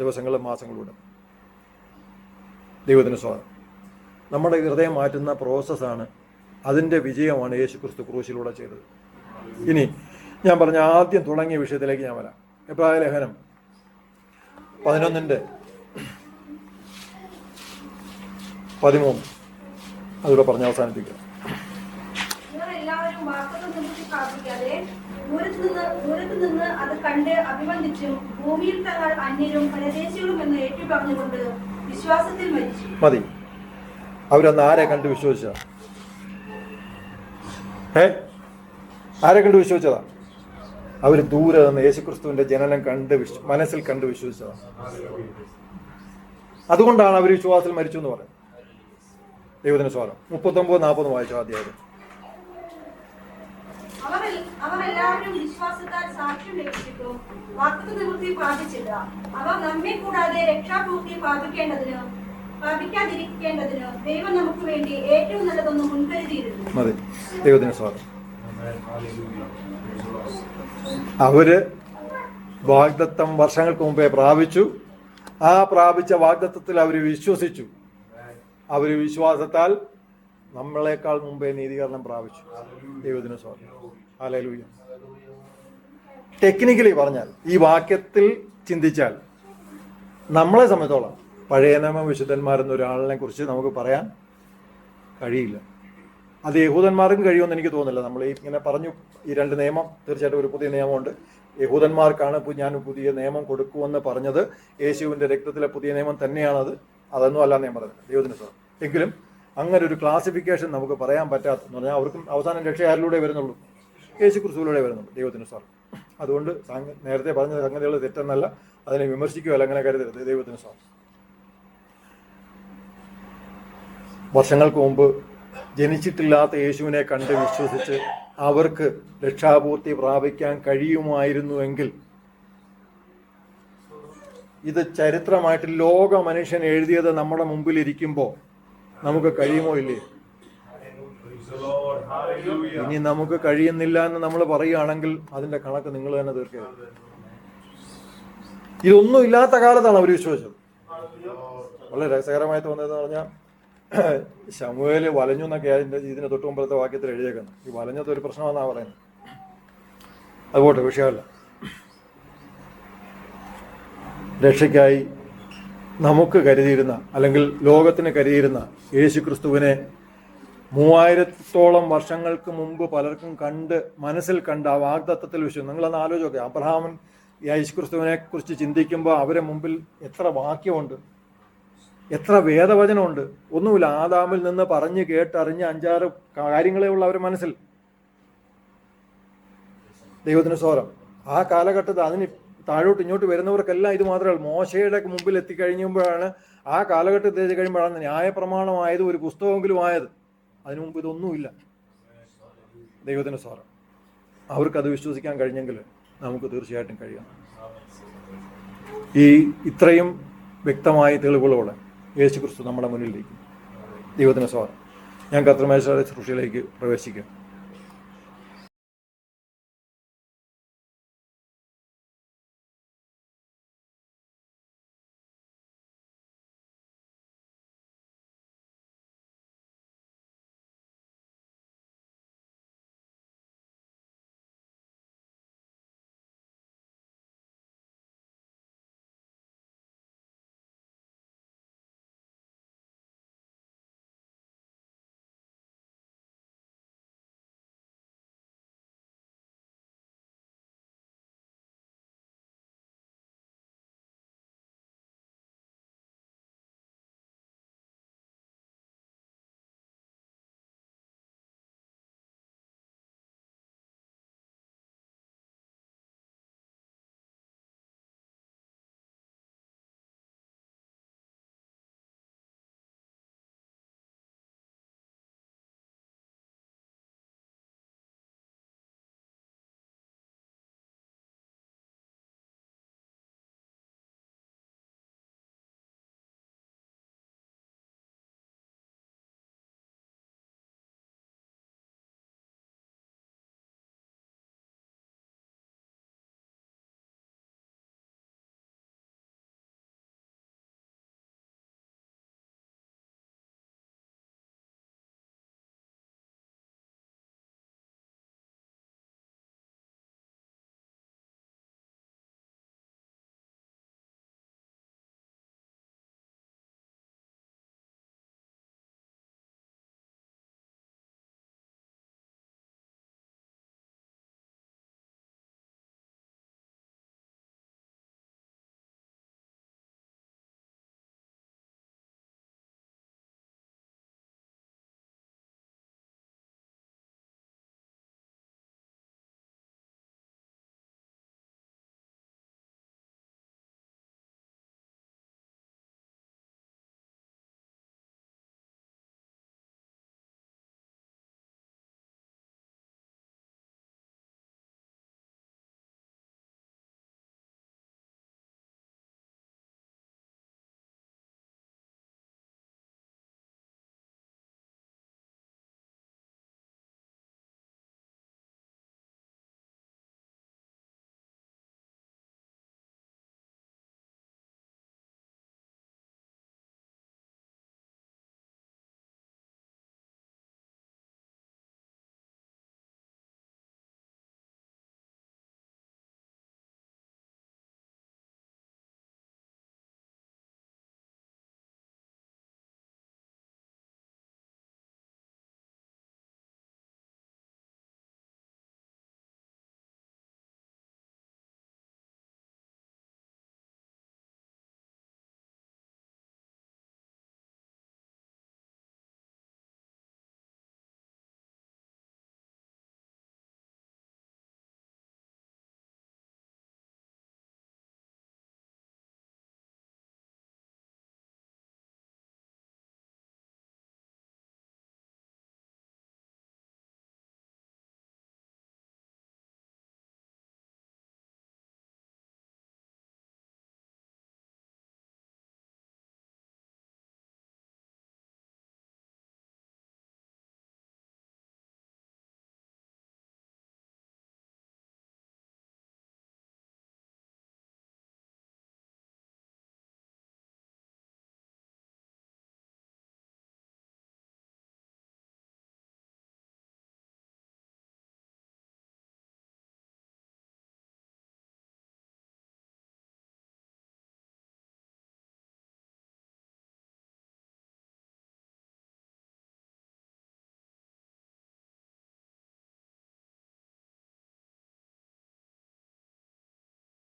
ദിവസങ്ങളും മാസങ്ങളിലൂടെ. ദൈവത്തിന് സ്വാഗതം. നമ്മുടെ ഹൃദയം മാറ്റുന്ന പ്രോസസ്സാണ്, അതിൻ്റെ വിജയമാണ് യേശു ക്രിസ്തു ക്രൂശിലൂടെ ചെയ്തത്. ഇനി ഞാൻ പറഞ്ഞ ആദ്യം തുടങ്ങിയ വിഷയത്തിലേക്ക് ഞാൻ വരാം. എബ്രായ ലേഖനം 11:13 അതിലൂടെ പറഞ്ഞ് അവസാനിപ്പിക്കുക. ദൂരത്ത് നിന്ന് അത് കണ്ട് അഭിവന്ദിച്ചും ഭൂമിയിൽ തങ്ങൾ അന്യരും പരദേശികളും എന്ന് ഏറ്റുപറഞ്ഞുകൊണ്ട് വിശ്വാസത്തിൽ മരിച്ചു. മതി. അവരന്ന് ആരെ കണ്ട് വിശ്വസിച്ച? ആരെ കണ്ട് വിശ്വസിച്ചതാ? അവർ ദൂരെ നിന്ന് യേശുക്രിസ്തുവിന്റെ ജനനം കണ്ട് മനസ്സിൽ കണ്ട് വിശ്വസിച്ചതാണ്. അതുകൊണ്ടാണ് അവർ വിശ്വാസത്തിൽ മരിച്ചു എന്ന് പറയുന്നത്. ദൈവത്തിന് സ്വാഗതം. 39-40 വായിച്ചു ആദ്യമായിട്ട്. അവർ എല്ലാവരും വിശ്വാസത്താൽ സാക്ഷ്യം ലഭിച്ചിട്ടും വാഗ്ദത്ത നിവൃത്തി പ്രാപിച്ചില്ല. അവർ നമ്മെ കൂടാതെ രക്ഷാപൂർത്തി പ്രാപിക്കാതിരിക്കേണ്ടതിന് ദൈവം നമുക്ക് വേണ്ടി ഏറ്റവും നല്ലതൊന്നും മുൻകരുതിയിരുന്നു. മതി. ദൈവത്തിന് സ്വാഗതം. അവര് വാഗ്ദത്തം വർഷങ്ങൾക്ക് മുമ്പേ പ്രാപിച്ചു. ആ പ്രാപിച്ച വാഗ്ദത്തത്തിൽ അവർ വിശ്വസിച്ചു. അവർ വിശ്വാസത്താൽ നമ്മളെക്കാൾ മുമ്പേ നീതീകരണം പ്രാപിച്ചു. ദൈവത്തിന് സ്വാഗതം. ഹല്ലേലൂയ. ടെക്നിക്കലി പറഞ്ഞാൽ, ഈ വാക്യത്തിൽ ചിന്തിച്ചാൽ നമ്മളെ സംബന്ധിച്ചോളം പഴയ നിയമ വിശുദ്ധന്മാരെന്നൊരാളിനെ കുറിച്ച് നമുക്ക് പറയാൻ കഴിയില്ല. അത് യഹൂദന്മാർക്കും കഴിയുമെന്ന് എനിക്ക് തോന്നുന്നില്ല. നമ്മൾ ഇങ്ങനെ പറഞ്ഞു, ഈ 2 നിയമം, തീർച്ചയായിട്ടും ഒരു പുതിയ നിയമമുണ്ട്. യഹൂദന്മാർക്കാണ് ഞാൻ പുതിയ നിയമം കൊടുക്കുമെന്ന് പറഞ്ഞത്. യേശുവിൻ്റെ രക്തത്തിലെ പുതിയ നിയമം തന്നെയാണത്. അതൊന്നും അല്ലാന്ന് ഞാൻ പറഞ്ഞത്. ദൈവത്തിന് സ്വാഗതം. എങ്കിലും അങ്ങനെ ഒരു ക്ലാസിഫിക്കേഷൻ നമുക്ക് പറയാൻ പറ്റാത്തെന്ന് പറഞ്ഞാൽ അവർക്കും അവസാനം രക്ഷ ആരിലൂടെ വരുന്നുള്ളൂ? യേശു ക്രിസ്തുവിലൂടെ വരുന്നുള്ളൂ. ദൈവത്തിന് സ്വാഗതം. അതുകൊണ്ട് നേരത്തെ പറഞ്ഞ സംഗതികൾ തെറ്റെന്നല്ല, അതിനെ വിമർശിക്കുകയല്ല, അങ്ങനെ കരുതരുത്. ദൈവത്തിന് സ്വാഗതം. വർഷങ്ങൾക്ക് മുമ്പ് ജനിച്ചിട്ടില്ലാത്ത യേശുവിനെ കണ്ട് വിശ്വസിച്ച് അവർക്ക് രക്ഷാപൂർത്തി പ്രാപിക്കാൻ കഴിയുമായിരുന്നുവെങ്കിൽ, ഇത് ചരിത്രമായിട്ട് ലോക മനുഷ്യൻ എഴുതിയത് നമ്മുടെ മുമ്പിൽ ഇരിക്കുമ്പോൾ നമുക്ക് കഴിയുമോ ഇല്ലേ? ഇനി നമുക്ക് കഴിയുന്നില്ല എന്ന് നമ്മൾ പറയുകയാണെങ്കിൽ അതിന്റെ കണക്ക് നിങ്ങൾ തന്നെ തീർക്കുക. ഇതൊന്നും ഇല്ലാത്ത കാലത്താണ് അവർ വിശ്വസിച്ചത്. വളരെ രസകരമായി തോന്നിയതെന്ന് പറഞ്ഞാൽ, ശമൂവേല് വലഞ്ഞു എന്നൊക്കെ ഇതിന് തൊട്ട് മുമ്പത്തെ വാക്യത്തിൽ എഴുതിയേക്കുന്നത്. ഈ വലഞ്ഞത് ഒരു പ്രശ്നമാണെന്നാണ് പറയുന്നത്. അതുപോട്ടെ, വിഷയമല്ല. രക്ഷയ്ക്കായി നമുക്ക് കരുതിയിരുന്ന, അല്ലെങ്കിൽ ലോകത്തിന് കരുതിയിരുന്ന യേശു ക്രിസ്തുവിനെ 3000-ഓളം വർഷങ്ങൾക്ക് മുമ്പ് പലർക്കും മനസ്സിൽ കണ്ട് ആ വാഗ്ദത്തത്തിൽ വിശ്വസിച്ചു. നിങ്ങളൊന്ന് ആലോചിക്കുക, അബ്രഹാമൻ യേശു ക്രിസ്തുവിനെ കുറിച്ച് ചിന്തിക്കുമ്പോൾ അവരെ മുമ്പിൽ എത്ര വാക്യമുണ്ട്, എത്ര വേദവചനമുണ്ട്. ഒന്നുമില്ല, ആദാമിൽ നിന്ന് പറഞ്ഞ് കേട്ടറിഞ്ഞ് 5-6 കാര്യങ്ങളേ ഉള്ള അവരുടെ മനസ്സിൽ. ദൈവത്തിന് സ്തോത്രം. ആ കാലഘട്ടത്തിൽ അതിന് താഴോട്ട് ഇങ്ങോട്ട് വരുന്നവർക്കെല്ലാം ഇത് മാത്രമേ ഉള്ളൂ. മോശയുടെ മുമ്പിൽ എത്തിക്കഴിയുമ്പോഴാണ്, ആ കാലഘട്ടത്തിൽ എത്തി കഴിയുമ്പോഴാണ് ന്യായപ്രമാണമായത് ഒരു പുസ്തകമെങ്കിലും ആയത്. അതിനു മുമ്പ് ഇതൊന്നുമില്ല. ദൈവത്തിന് സ്തോത്രം. അവർക്കത് വിശ്വസിക്കാൻ കഴിഞ്ഞെങ്കിൽ നമുക്ക് തീർച്ചയായിട്ടും കഴിയണം. ഇത്രയും വ്യക്തമായ തെളിവുകളോടെ യേശു ക്രിസ്തു നമ്മുടെ മുന്നിലിരിക്കും. ദൈവത്തിന് സ്തോത്രം. ഞാൻ കർത്തൃമേശയുടെ ശുശ്രൂഷയിലേക്ക് പ്രവേശിക്കുക.